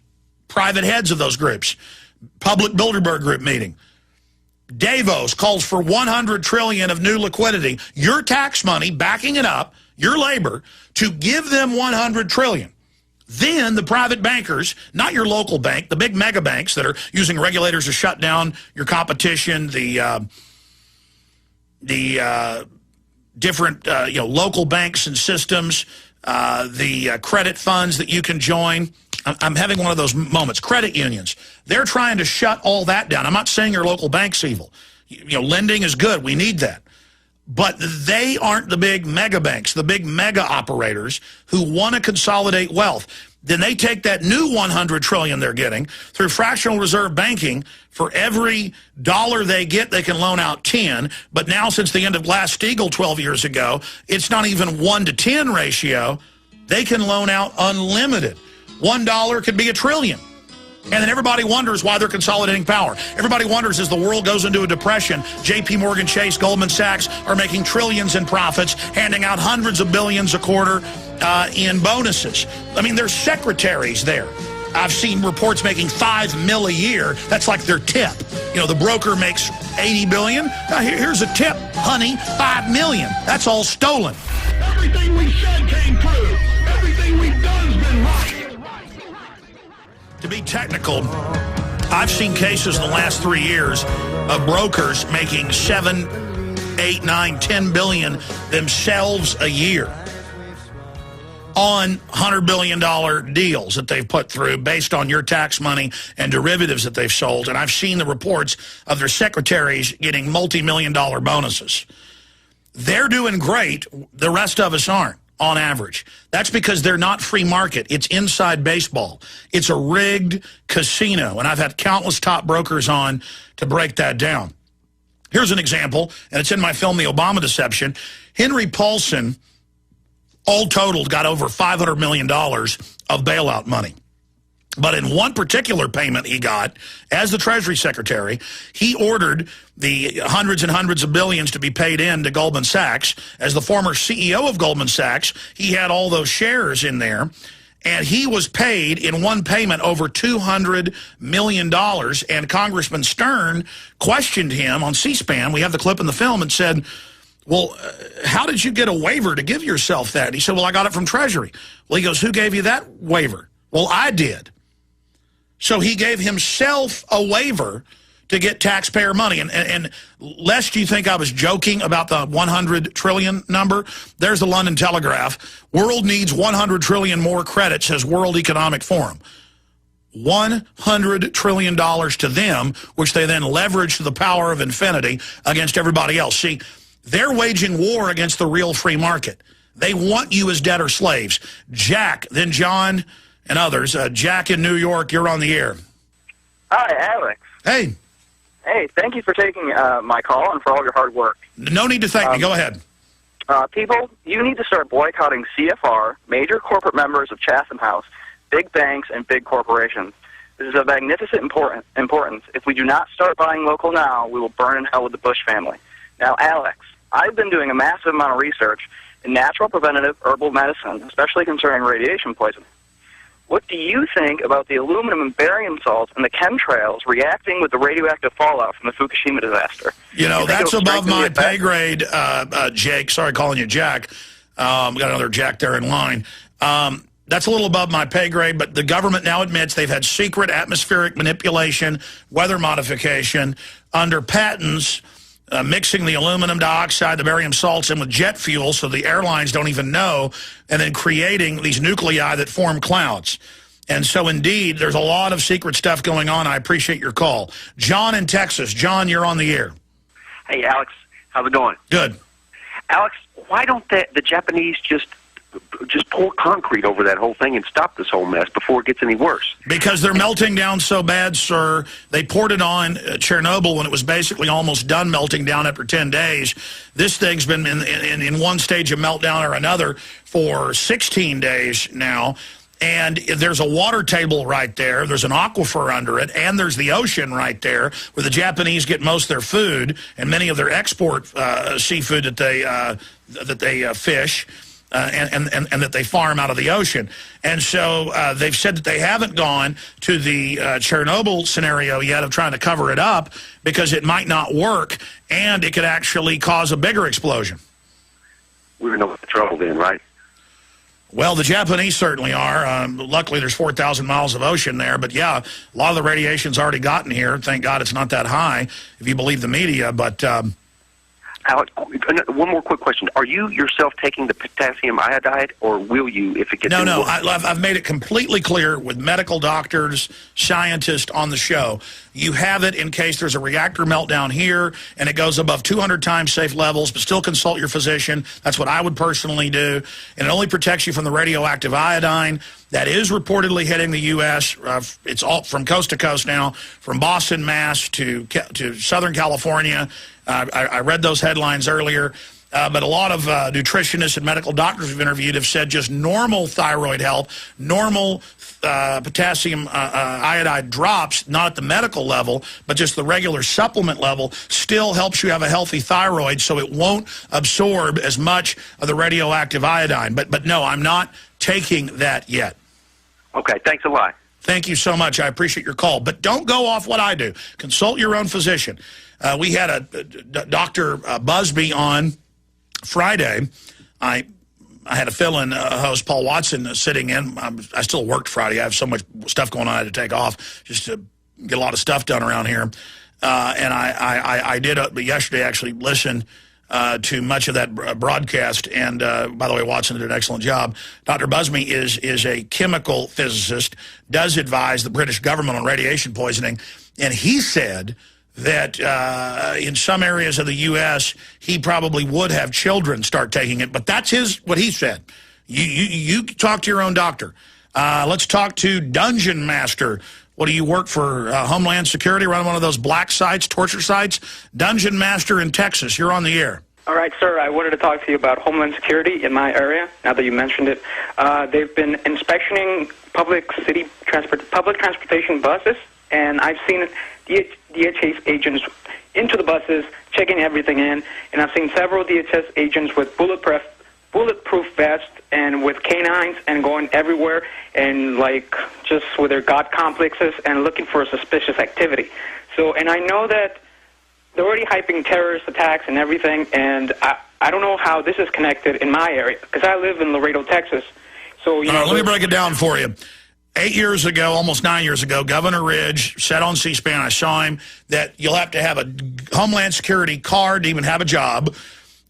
private heads of those groups, public Bilderberg group meeting. Davos calls for 100 trillion of new liquidity, your tax money backing it up, your labor, to give them 100 trillion. Then the private bankers, not your local bank, the big mega banks that are using regulators to shut down your competition, the different local banks and systems, the credit funds that you can join. I'm having one of those moments. Credit unions, they're trying to shut all that down. I'm not saying your local bank's evil. Lending is good. We need that. But they aren't the big mega banks, the big mega operators who want to consolidate wealth. Then they take that new 100 trillion they're getting through fractional reserve banking. For every dollar they get, they can loan out 10. But now, since the end of Glass-Steagall 12 years ago, it's not even 1 to 10 ratio. They can loan out unlimited. $1 could be $1 trillion. And then everybody wonders why they're consolidating power. Everybody wonders, as the world goes into a depression, J.P. Morgan Chase, Goldman Sachs are making trillions in profits, handing out hundreds of billions a quarter in bonuses. I mean, there's secretaries there. I've seen reports making $5 million a year. That's like their tip. The broker makes $80 billion. Here's a tip, honey, $5 million. That's all stolen. Everything we said came true. Everything we've done's been right. To be technical, I've seen cases in the last 3 years of brokers making 7, 8, 9, 10 billion themselves a year on $100 billion deals that they've put through based on your tax money and derivatives that they've sold. And I've seen the reports of their secretaries getting multi-million-dollar bonuses. They're doing great. The rest of us aren't. On average. That's because they're not free market. It's inside baseball. It's a rigged casino. And I've had countless top brokers on to break that down. Here's an example, and it's in my film, The Obama Deception. Henry Paulson, all totaled, got over $500 million of bailout money. But in one particular payment he got, as the Treasury Secretary, he ordered the hundreds and hundreds of billions to be paid in to Goldman Sachs. As the former CEO of Goldman Sachs, he had all those shares in there, and he was paid in one payment over $200 million. And Congressman Stern questioned him on C-SPAN. We have the clip in the film, and said, well, how did you get a waiver to give yourself that? And he said, well, I got it from Treasury. Well, he goes, who gave you that waiver? Well, I did. So he gave himself a waiver to get taxpayer money. And lest you think I was joking about the 100 trillion number, there's the London Telegraph. World needs 100 trillion more credit, says World Economic Forum. $100 trillion to them, which they then leverage to the power of infinity against everybody else. See, they're waging war against the real free market. They want you as debtor slaves. Jack, then John, and others. Jack in New York, you're on the air. Hi, Alex. Hey. Hey, thank you for taking my call and for all your hard work. No need to thank me. Go ahead. People, you need to start boycotting CFR, major corporate members of Chatham House, big banks, and big corporations. This is of magnificent importance. If we do not start buying local now, we will burn in hell with the Bush family. Now, Alex, I've been doing a massive amount of research in natural preventative herbal medicine, especially concerning radiation poisoning. What do you think about the aluminum and barium salts and the chemtrails reacting with the radioactive fallout from the Fukushima disaster? You know, that's above my pay grade, Jake. Sorry calling you Jack. We got another Jack there in line. That's a little above my pay grade, but the government now admits they've had secret atmospheric manipulation, weather modification, under patents, mixing the aluminum dioxide, the barium salts in with jet fuel so the airlines don't even know, and then creating these nuclei that form clouds. And so, indeed, there's a lot of secret stuff going on. I appreciate your call. John in Texas. John, you're on the air. Hey, Alex. How's it going? Good. Alex, why don't the Japanese just pour concrete over that whole thing and stop this whole mess before it gets any worse? Because they're melting down so bad, sir. They poured it on Chernobyl when it was basically almost done melting down after 10 days. This thing's been in one stage of meltdown or another for 16 days now. And there's a water table right there. There's an aquifer under it, and there's the ocean right there where the Japanese get most of their food and many of their export seafood that they fish. And that they farm out of the ocean. And so they've said that they haven't gone to the Chernobyl scenario yet of trying to cover it up because it might not work and it could actually cause a bigger explosion. We're in no trouble then, right? Well, the Japanese certainly are. Luckily, there's 4,000 miles of ocean there. But, yeah, a lot of the radiation's already gotten here. Thank God it's not that high, if you believe the media. But Alex, one more quick question. Are you yourself taking the potassium iodide, or will you if it gets No. I've made it completely clear with medical doctors, scientists on the show. You have it in case there's a reactor meltdown here and it goes above 200 times safe levels, but still consult your physician. That's what I would personally do. And it only protects you from the radioactive iodine that is reportedly hitting the U.S. It's all from coast to coast now, from Boston, Mass. to Southern California. I read those headlines earlier. But a lot of nutritionists and medical doctors we've interviewed have said just normal thyroid health, normal potassium iodide drops, not at the medical level, but just the regular supplement level, still helps you have a healthy thyroid so it won't absorb as much of the radioactive iodine. But no, I'm not taking that yet. Okay, thanks a lot. Thank you so much. I appreciate your call. But don't go off what I do. Consult your own physician. We had a Dr. Busby on Friday. I had a fill-in host, Paul Watson, sitting in. I still worked Friday. I have so much stuff going on I had to take off just to get a lot of stuff done around here. And I did yesterday actually listen to much of that broadcast. And by the way, Watson did an excellent job. Dr. Busby is a chemical physicist, does advise the British government on radiation poisoning. And he said that in some areas of the U.S., he probably would have children start taking it. But that's what he said. You talk to your own doctor. Let's talk to Dungeon Master. What do you work for? Homeland Security, run one of those black sites, torture sites? Dungeon Master in Texas. You're on the air. All right, sir. I wanted to talk to you about Homeland Security in my area, now that you mentioned it. They've been inspectioning public transportation buses, and I've seen DHS agents into the buses, checking everything in, and I've seen several DHS agents with bulletproof vests and with canines and going everywhere and just with their God complexes and looking for suspicious activity. So, and I know that they're already hyping terrorist attacks and everything, and I don't know how this is connected in my area, because I live in Laredo, Texas. So, let me break it down for you. 8 years ago, almost 9 years ago, Governor Ridge said on C-SPAN, I saw him, that you'll have to have a Homeland Security card to even have a job.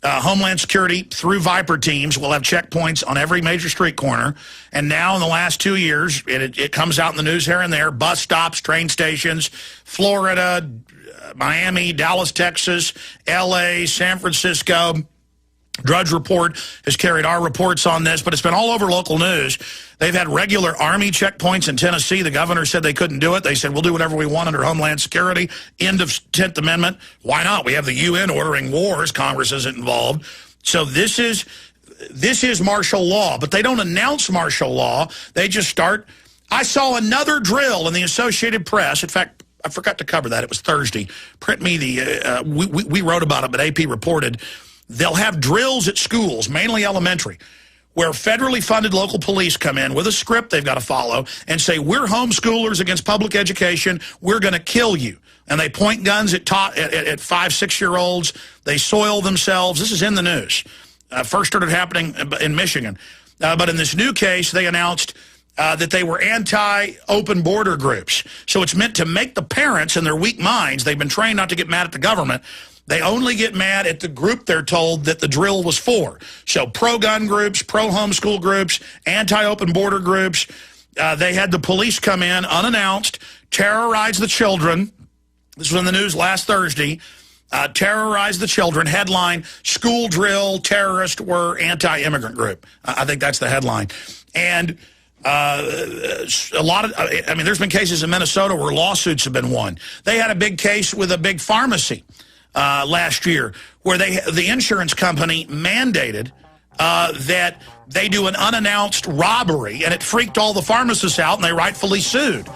Homeland Security, through Viper teams, will have checkpoints on every major street corner. And now in the last 2 years, it comes out in the news here and there, bus stops, train stations, Florida, Miami, Dallas, Texas, L.A., San Francisco. Drudge Report has carried our reports on this, but it's been all over local news. They've had regular Army checkpoints in Tennessee. The governor said they couldn't do it. They said, we'll do whatever we want under Homeland Security. End of 10th Amendment. Why not? We have the UN ordering wars. Congress isn't involved. So this is martial law, but they don't announce martial law. They just start. I saw another drill in the Associated Press. In fact, I forgot to cover that. It was Thursday. Print me we wrote about it, but AP reported. They'll have drills at schools, mainly elementary, where federally funded local police come in with a script they've got to follow and say, we're homeschoolers against public education, we're going to kill you. And they point guns at 5-, 6-year-olds. They soil themselves. This is in the news. First started happening in Michigan. But in this new case, they announced that they were anti-open border groups. So it's meant to make the parents, in their weak minds, they've been trained not to get mad at the government, they only get mad at the group they're told that the drill was for. So pro-gun groups, pro-homeschool groups, anti-open border groups. They had the police come in unannounced, terrorize the children. This was in the news last Thursday. Terrorize the children. Headline, school drill, terrorists were anti-immigrant group. I think that's the headline. And a lot of, I mean, there's been cases in Minnesota where lawsuits have been won. They had a big case with a big pharmacy last year where the insurance company mandated that they do an unannounced robbery, and it freaked all the pharmacists out, and they rightfully sued.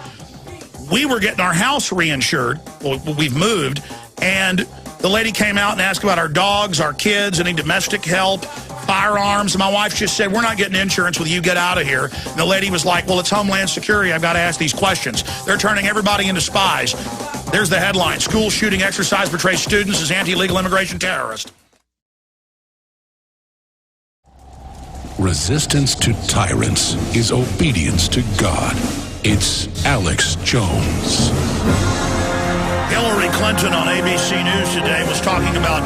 We were getting our house reinsured. Well, we've moved, and the lady came out and asked about our dogs, our kids, any domestic help, firearms. And my wife just said, we're not getting insurance with you, get out of here. And the lady was like, well, it's Homeland Security, I've got to ask these questions. They're turning everybody into spies. There's the headline, school shooting exercise portrays students as anti-legal immigration terrorists. Resistance to tyrants is obedience to God. It's Alex Jones. Hillary Clinton on ABC News today was talking about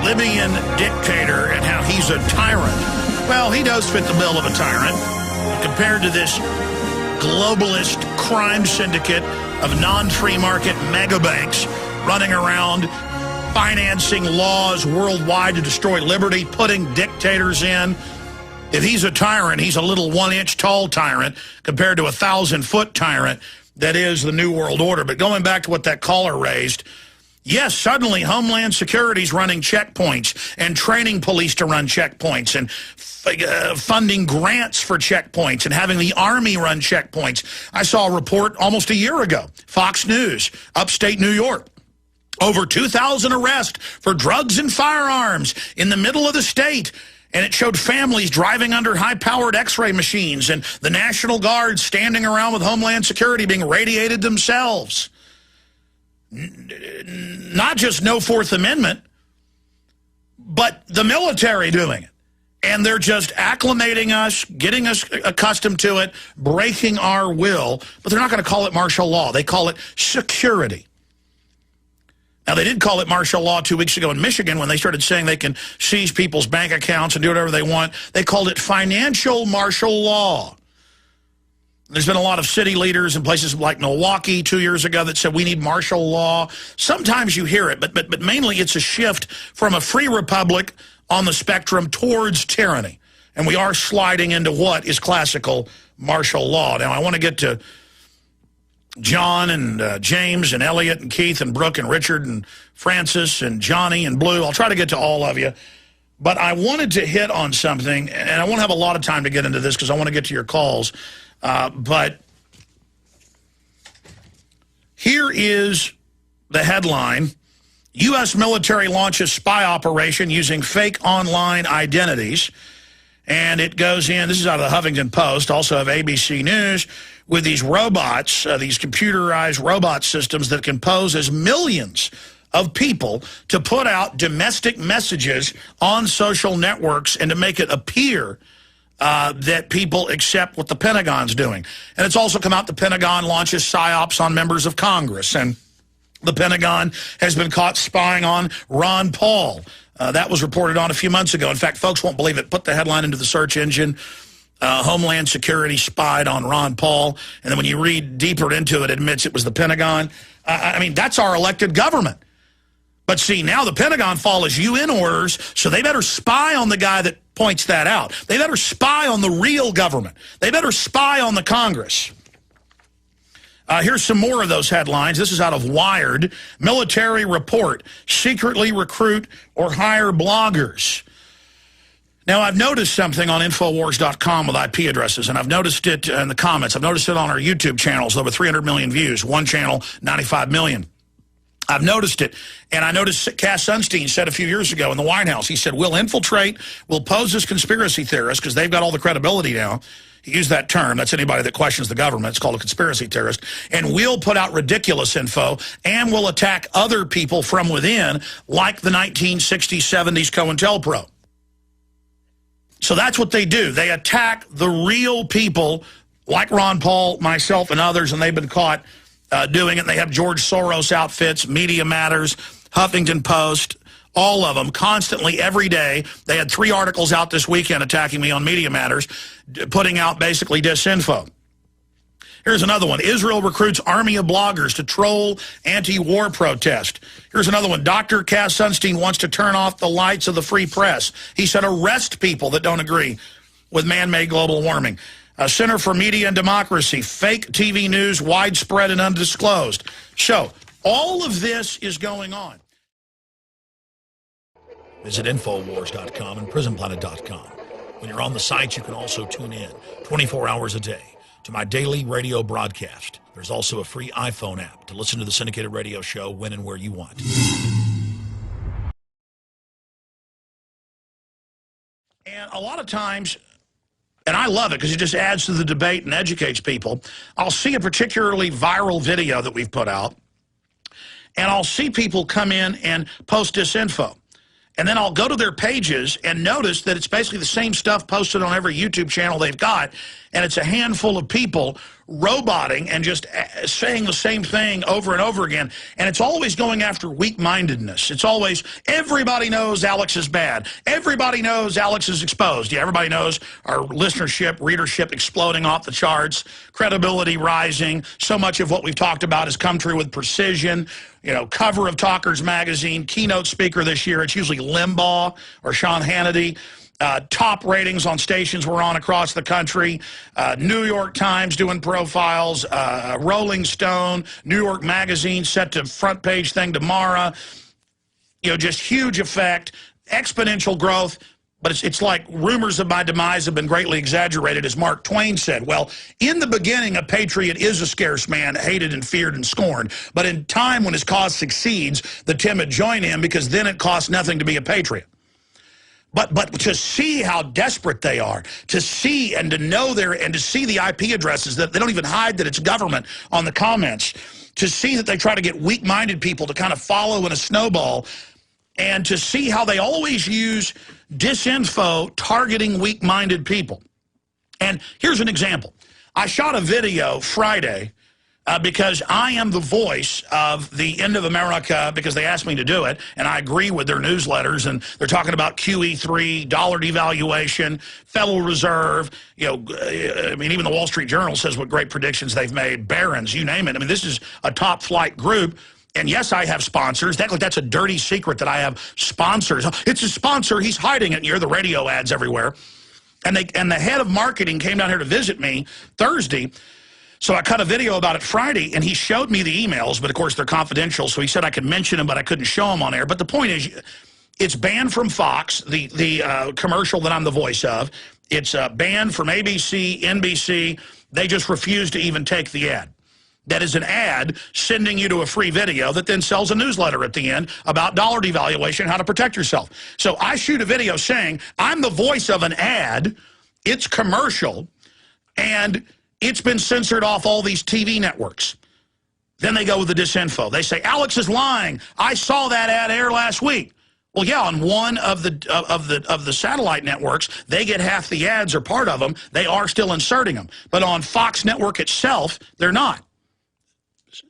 Libyan dictator and how he's a tyrant. Well, he does fit the bill of a tyrant. Compared to this globalist crime syndicate of non-free market mega banks running around financing laws worldwide to destroy liberty, putting dictators in. If he's a tyrant, he's a little 1-inch tall tyrant compared to a 1,000-foot tyrant that is the New World Order. But going back to what that caller raised, yes, suddenly Homeland Security's running checkpoints and training police to run checkpoints and funding grants for checkpoints and having the Army run checkpoints. I saw a report almost a year ago, Fox News, upstate New York. Over 2,000 arrests for drugs and firearms in the middle of the state. And it showed families driving under high-powered X-ray machines and the National Guard standing around with Homeland Security being radiated themselves. Not just no Fourth Amendment, but the military doing it. And they're just acclimating us, getting us accustomed to it, breaking our will. But they're not going to call it martial law. They call it security. Now, they did call it martial law 2 weeks ago in Michigan when they started saying they can seize people's bank accounts and do whatever they want. They called it financial martial law. There's been a lot of city leaders in places like Milwaukee 2 years ago that said we need martial law. Sometimes you hear it, but mainly it's a shift from a free republic on the spectrum towards tyranny. And we are sliding into what is classical martial law. Now, I want to get to John and James and Elliot and Keith and Brooke and Richard and Francis and Johnny and Blue. I'll try to get to all of you. But I wanted to hit on something, and I won't have a lot of time to get into this because I want to get to your calls. But here is the headline. U.S. military launches spy operation using fake online identities. And it goes in, this is out of the Huffington Post, also of ABC News, with these robots, these computerized robot systems that can pose as millions of people to put out domestic messages on social networks and to make it appear that people accept what the Pentagon's doing. And it's also come out the Pentagon launches psyops on members of Congress, and the Pentagon has been caught spying on Ron Paul. That was reported on a few months ago. In fact, folks won't believe it. Put the headline into the search engine. Homeland Security spied on Ron Paul. And then when you read deeper into it, it admits it was the Pentagon. I mean, that's our elected government. But see, now the Pentagon follows UN orders, so they better spy on the guy that points that out. They better spy on the real government. They better spy on the Congress. Here's some more of those headlines. This is out of Wired. Military report, secretly recruit or hire bloggers. Now, I've noticed something on Infowars.com with IP addresses, and I've noticed it in the comments. I've noticed it on our YouTube channels, over 300 million views. One channel, 95 million. I've noticed it, and I noticed Cass Sunstein said a few years ago in the White House, he said, we'll infiltrate, we'll pose as conspiracy theorists, because they've got all the credibility now. He used that term. That's anybody that questions the government. It's called a conspiracy theorist. And we'll put out ridiculous info, and we'll attack other people from within, like the 1960s, 70s COINTELPRO. So that's what they do. They attack the real people, like Ron Paul, myself, and others, and they've been caught doing it. They have George Soros outfits, Media Matters, Huffington Post, all of them, constantly, every day. They had 3 articles out this weekend attacking me on Media Matters, putting out basically disinfo. Here's another one. Israel recruits army of bloggers to troll anti-war protest. Here's another one. Dr. Cass Sunstein wants to turn off the lights of the free press. He said arrest people that don't agree with man-made global warming. Center for Media and Democracy, fake TV news, widespread and undisclosed. So all of this is going on. Visit Infowars.com and PrisonPlanet.com. When you're on the site, you can also tune in 24 hours a day to my daily radio broadcast. There's also a free iPhone app to listen to the syndicated radio show when and where you want. And a lot of times, and I love it because it just adds to the debate and educates people, I'll see a particularly viral video that we've put out, and I'll see people come in and post disinfo. And then I'll go to their pages and notice that it's basically the same stuff posted on every YouTube channel they've got, and it's a handful of people roboting and just saying the same thing over and over again. And it's always going after weak-mindedness. It's always, everybody knows Alex is bad. Everybody knows Alex is exposed. Yeah, everybody knows our listenership, readership exploding off the charts, credibility rising. So much of what we've talked about has come true with precision. You know, cover of Talkers Magazine, keynote speaker this year, it's usually Limbaugh or Sean Hannity. Top ratings on stations we're on across the country. New York Times doing profiles. Rolling Stone, New York Magazine set to front page thing tomorrow. You know, just huge effect, exponential growth. But it's like rumors of my demise have been greatly exaggerated, as Mark Twain said. Well, in the beginning, a patriot is a scarce man, hated and feared and scorned. But in time, when his cause succeeds, the timid join him, because then it costs nothing to be a patriot. But to see how desperate they are, to see and to know and to see the IP addresses, that they don't even hide that it's government on the comments, to see that they try to get weak-minded people to kind of follow in a snowball, and to see how they always use disinfo targeting weak-minded people. And here's an example. I shot a video Friday because I am the voice of the end of America, because they asked me to do it, and I agree with their newsletters, and they're talking about QE3, dollar devaluation, Federal Reserve, you know, I mean, even the Wall Street Journal says what great predictions they've made, Barron's, you name it. I mean, this is a top-flight group. And yes, I have sponsors. That's a dirty secret that I have sponsors. It's a sponsor. He's hiding it. And you're the radio ads everywhere. And the head of marketing came down here to visit me Thursday. So I cut a video about it Friday, and he showed me the emails. But, of course, they're confidential. So he said I could mention them, but I couldn't show them on air. But the point is, it's banned from Fox, the commercial that I'm the voice of. It's banned from ABC, NBC. They just refuse to even take the ad. That is an ad sending you to a free video that then sells a newsletter at the end about dollar devaluation, how to protect yourself. So I shoot a video saying, I'm the voice of an ad, it's commercial, and it's been censored off all these TV networks. Then they go with the disinfo. They say, Alex is lying. I saw that ad air last week. Well, yeah, on one of the satellite networks, they get half the ads or part of them. They are still inserting them. But on Fox Network itself, they're not.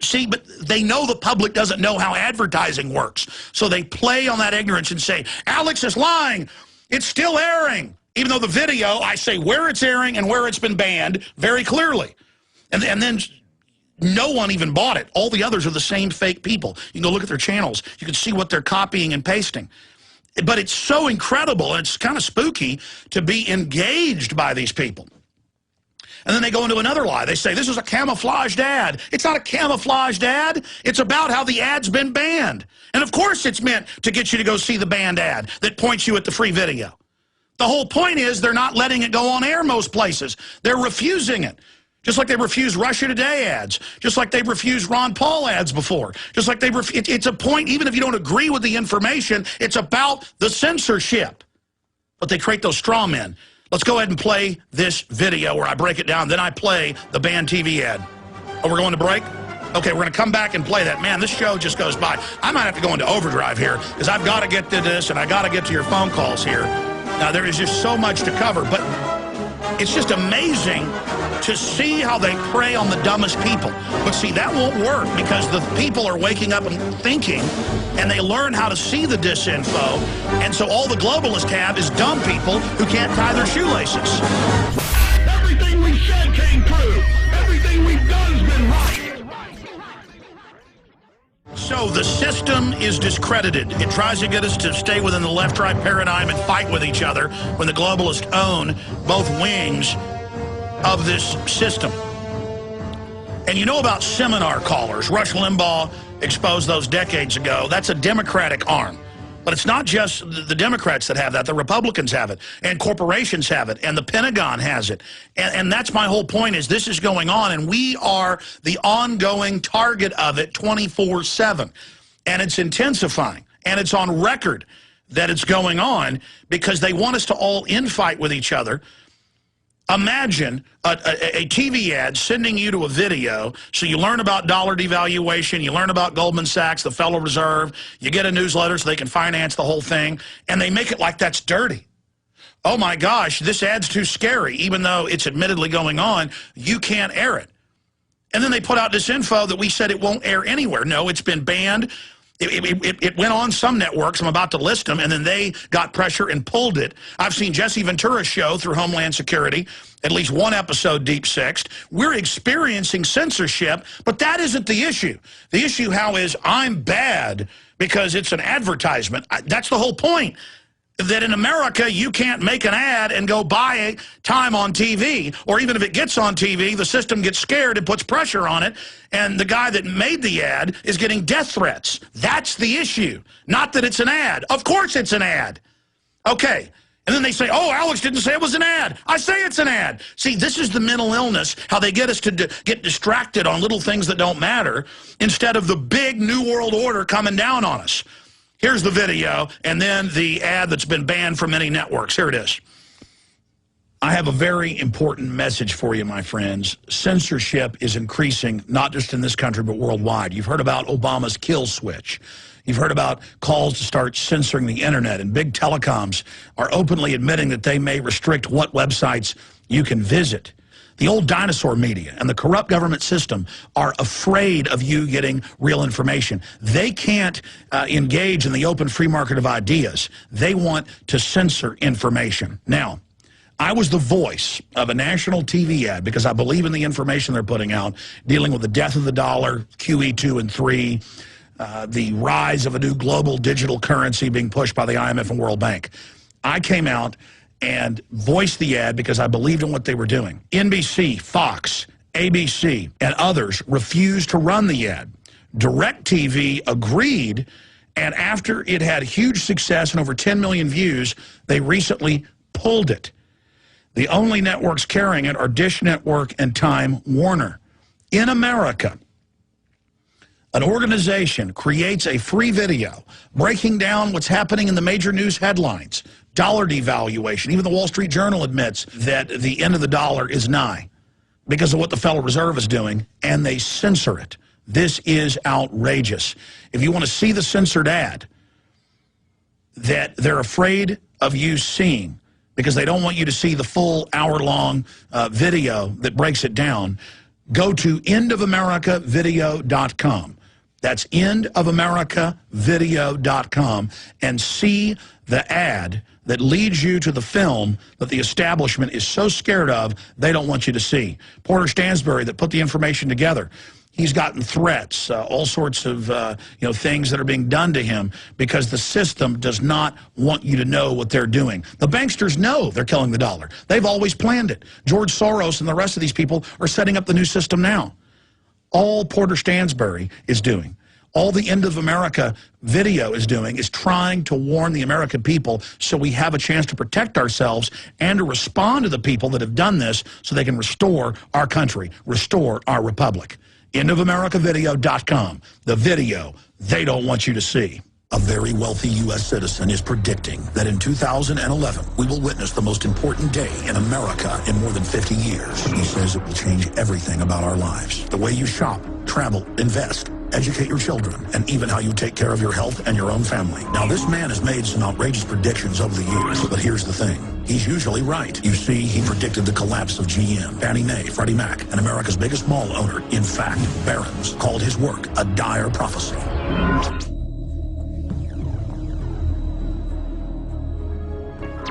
See, but they know the public doesn't know how advertising works. So they play on that ignorance and say, Alex is lying. It's still airing. Even though the video, I say where it's airing and where it's been banned very clearly. And then no one even bought it. All the others are the same fake people. You can go look at their channels. You can see what they're copying and pasting. But it's so incredible, and it's kind of spooky to be engaged by these people. And then they go into another lie. They say, this is a camouflaged ad. It's not a camouflaged ad. It's about how the ad's been banned. And of course it's meant to get you to go see the banned ad that points you at the free video. The whole point is they're not letting it go on air most places. They're refusing it. Just like they refused Russia Today ads. Just like they've refused Ron Paul ads before. Just like they've it's a point, even if you don't agree with the information, it's about the censorship. But they create those straw men. Let's go ahead and play this video where I break it down. Then I play the banned TV ad. Oh, we're going to break? Okay, we're going to come back and play that. Man, this show just goes by. I might have to go into overdrive here because I've got to get to this and I got to get to your phone calls here. Now, there is just so much to cover, but it's just amazing to see how they prey on the dumbest people. But see, that won't work because the people are waking up and thinking, and they learn how to see the disinfo, and so all the globalists have is dumb people who can't tie their shoelaces. Everything we said came true. Everything we've done's been right. So the system is discredited. It tries to get us to stay within the left-right paradigm and fight with each other when the globalists own both wings of this system. And you know about seminar callers. Rush Limbaugh exposed those decades ago. That's a Democratic arm. But it's not just the Democrats that have that. The Republicans have it, and corporations have it, and the Pentagon has it. And that's my whole point, is this is going on, and we are the ongoing target of it 24/7. And it's intensifying, and it's on record that it's going on because they want us to all infight with each other. Imagine a TV ad sending you to a video so you learn about dollar devaluation, you learn about Goldman Sachs, the Federal Reserve, you get a newsletter so they can finance the whole thing, and they make it like that's dirty. Oh my gosh, this ad's too scary. Even though it's admittedly going on, you can't air it. And then they put out this info that we said it won't air anywhere. No, it's been banned. It went on some networks. I'm about to list them, and then they got pressure and pulled it. I've seen Jesse Ventura's show through Homeland Security, at least one episode deep sixed. We're experiencing censorship, but that isn't the issue. The issue, how is I'm bad because it's an advertisement. That's the whole point. That in America, you can't make an ad and go buy time on TV, or even if it gets on TV, the system gets scared and puts pressure on it, and the guy that made the ad is getting death threats. That's the issue, not that it's an ad. Of course it's an ad. Okay, and then they say, oh, Alex didn't say it was an ad. I say it's an ad. See, this is the mental illness, how they get us to get distracted on little things that don't matter instead of the big New World Order coming down on us. Here's the video, and then the ad that's been banned from many networks. Here it is. I have a very important message for you, my friends. Censorship is increasing, not just in this country, but worldwide. You've heard about Obama's kill switch. You've heard about calls to start censoring the internet, and big telecoms are openly admitting that they may restrict what websites you can visit. The old dinosaur media and the corrupt government system are afraid of you getting real information. They can't engage in the open free market of ideas. They want to censor information. Now, I was the voice of a national TV ad because I believe in the information they're putting out, dealing with the death of the dollar, QE2 and 3, the rise of a new global digital currency being pushed by the IMF and World Bank. I came out and voiced the ad because I believed in what they were doing. NBC, Fox, ABC, and others refused to run the ad. DirecTV agreed, and after it had huge success and over 10 million views, they recently pulled it. The only networks carrying it are Dish Network and Time Warner. In America, an organization creates a free video breaking down what's happening in the major news headlines. Dollar devaluation. Even the Wall Street Journal admits that the end of the dollar is nigh because of what the Federal Reserve is doing, and they censor it. This is outrageous. If you want to see the censored ad that they're afraid of you seeing because they don't want you to see the full hour-long video that breaks it down, go to endofamericavideo.com. That's endofamericavideo.com and see the ad that leads you to the film that the establishment is so scared of they don't want you to see. Porter Stansberry, that put the information together, he's gotten threats, all sorts of things that are being done to him because the system does not want you to know what they're doing. The banksters know they're killing the dollar. They've always planned it. George Soros and the rest of these people are setting up the new system now. All Porter Stansberry is doing, All the End of America video is doing is trying to warn the American people so we have a chance to protect ourselves and to respond to the people that have done this so they can restore our country, restore our republic. EndOfAmericaVideo.com, the video they don't want you to see. A very wealthy U.S. citizen is predicting that in 2011, we will witness the most important day in America in more than 50 years. He says it will change everything about our lives. The way you shop, travel, invest, educate your children, and even how you take care of your health and your own family. Now, this man has made some outrageous predictions over the years, but here's the thing. He's usually right. You see, he predicted the collapse of GM, Fannie Mae, Freddie Mac, and America's biggest mall owner. In fact, Barron's called his work a dire prophecy.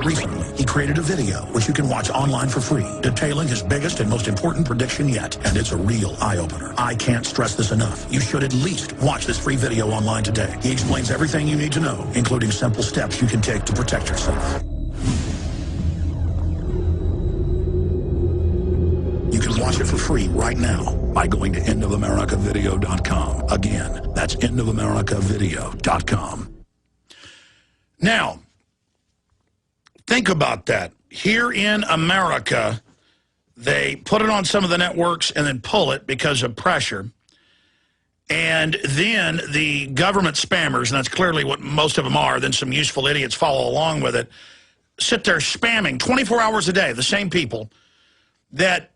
Recently, he created a video, which you can watch online for free, detailing his biggest and most important prediction yet, and it's a real eye-opener. I can't stress this enough. You should at least watch this free video online today. He explains everything you need to know, including simple steps you can take to protect yourself. You can watch it for free right now by going to EndOfAmericaVideo.com. Again, that's EndOfAmericaVideo.com. Now, think about that. Here in America, they put it on some of the networks and then pull it because of pressure. And then the government spammers, and that's clearly what most of them are, then some useful idiots follow along with it, sit there spamming 24 hours a day, the same people that,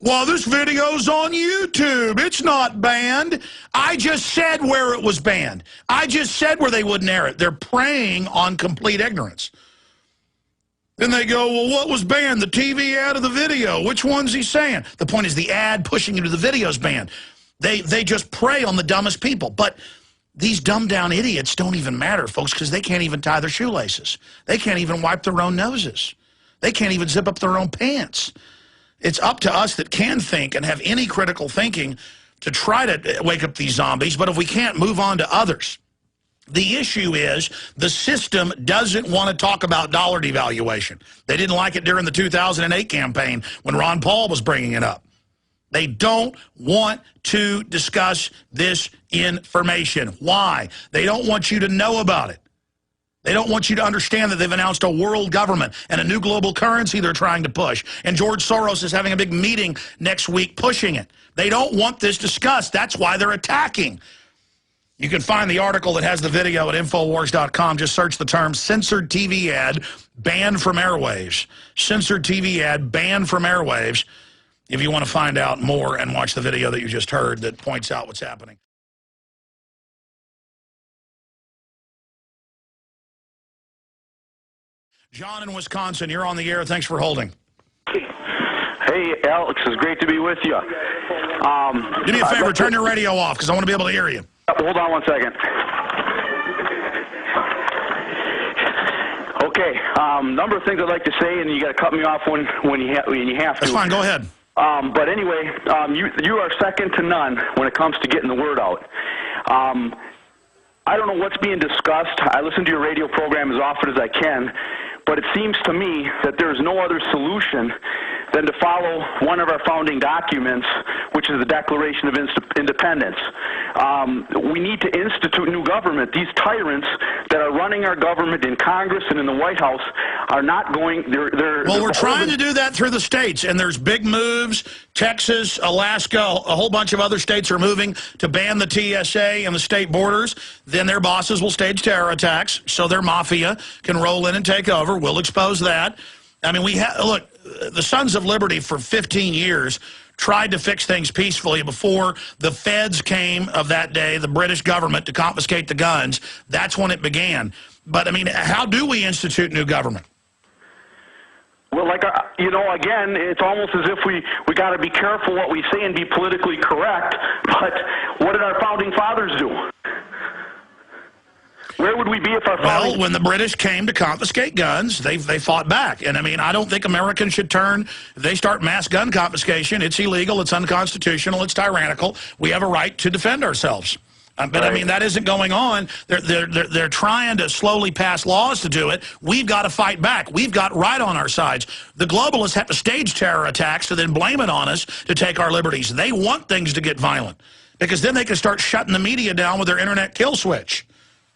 well, this video's on YouTube. It's not banned. I just said where it was banned. I just said where they wouldn't air it. They're preying on complete ignorance. Then they go, well, what was banned? The TV ad or the video? Which one's he saying? The point is the ad pushing you to the video's banned. They just prey on the dumbest people. But these dumbed-down idiots don't even matter, folks, because they can't even tie their shoelaces. They can't even wipe their own noses. They can't even zip up their own pants. It's up to us that can think and have any critical thinking to try to wake up these zombies. But if we can't, move on to others. The issue is the system doesn't want to talk about dollar devaluation. They didn't like it during the 2008 campaign when Ron Paul was bringing it up. They don't want to discuss this information. Why? They don't want you to know about it. They don't want you to understand that they've announced a world government and a new global currency they're trying to push. And George Soros is having a big meeting next week pushing it. They don't want this discussed. That's why they're attacking. You can find the article that has the video at Infowars.com. Just search the term censored TV ad banned from airwaves. Censored TV ad banned from airwaves if you want to find out more and watch the video that you just heard that points out what's happening. John in Wisconsin, you're on the air. Thanks for holding. Hey, Alex, it's great to be with you. Do me a favor, turn your radio off because I want to be able to hear you. Hold on one second. Okay, number of things I'd like to say, and you got to cut me off when you have to. That's fine. Go ahead. But anyway, you are second to none when it comes to getting the word out. I don't know what's being discussed. I listen to your radio program as often as I can, but it seems to me that there's no other solution than to follow one of our founding documents, which is the Declaration of Independence. We need to institute new government. These tyrants that are running our government in Congress and in the White House are not going... Well, we're trying to do that through the states, and there's big moves. Texas, Alaska, a whole bunch of other states are moving to ban the TSA and the state borders. Then their bosses will stage terror attacks, so their mafia can roll in and take over. We'll expose that. I mean, look, the Sons of Liberty for 15 years tried to fix things peacefully before the feds came of that day, the British government, to confiscate the guns. That's when it began. But, I mean, how do we institute new government? Well, like, again, it's almost as if we got to be careful what we say and be politically correct. But what did our founding fathers do? Where would we be if our Well, when the British came to confiscate guns, they fought back. And, I mean, I don't think Americans should turn... If they start mass gun confiscation, it's illegal, it's unconstitutional, it's tyrannical. We have a right to defend ourselves. But, right. I mean, that isn't going on. They're trying to slowly pass laws to do it. We've got to fight back. We've got right on our sides. The globalists have to stage terror attacks to then blame it on us to take our liberties. They want things to get violent. because then they can start shutting the media down with their internet kill switch.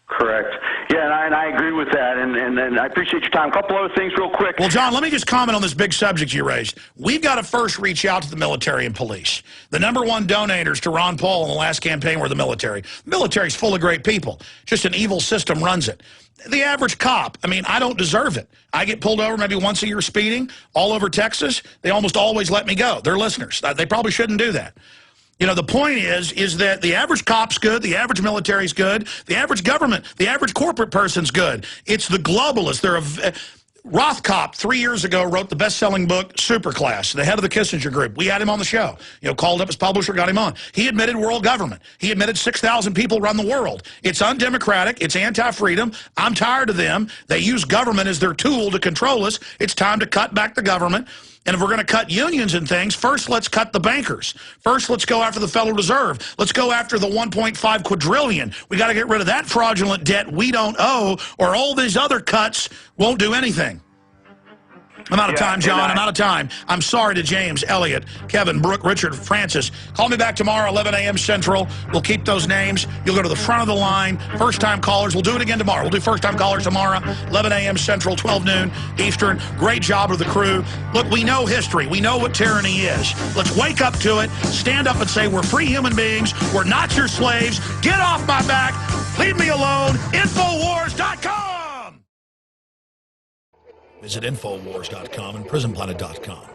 Correct. Yeah, and I agree with that, and I appreciate your time. A couple other things real quick. Well, John, let me just comment on this big subject you raised. We've got to first reach out to the military and police. The #1 donators to Ron Paul in the last campaign were the military. The military's full of great people. Just an evil system runs it. The average cop, I mean, I don't deserve it. I get pulled over maybe once a year speeding all over Texas. They almost always let me go. They're listeners. They probably shouldn't do that. You know, the point is that the average cop's good, the average military's good, the average government, the average corporate person's good. It's the globalists. Rothkopf 3 years ago wrote the best-selling book, Superclass, the head of the Kissinger Group. We had him on the show. You know, called up his publisher, got him on. He admitted world government. He admitted 6,000 people run the world. It's undemocratic. It's anti-freedom. I'm tired of them. They use government as their tool to control us. It's time to cut back the government. And if we're going to cut unions and things, first let's cut the bankers. First let's go after the Federal Reserve. Let's go after the 1.5 quadrillion. We got to get rid of that fraudulent debt we don't owe, or all these other cuts won't do anything. I'm out of time, John. I'm out of time. I'm sorry to James, Elliot, Kevin, Brooke, Richard, Francis. Call me back tomorrow, 11 a.m. Central. We'll keep those names. You'll go to the front of the line. First-time callers. We'll do it again tomorrow. We'll do first-time callers tomorrow, 11 a.m. Central, 12 noon Eastern. Great job with the crew. Look, we know history. We know what tyranny is. Let's wake up to it. Stand up and say we're free human beings. We're not your slaves. Get off my back. Leave me alone. Infowars.com. Visit Infowars.com and PrisonPlanet.com.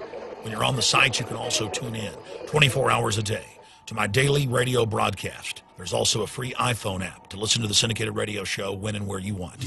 When you're on the sites, you can also tune in 24 hours a day to my daily radio broadcast. There's also a free iPhone app to listen to the syndicated radio show when and where you want.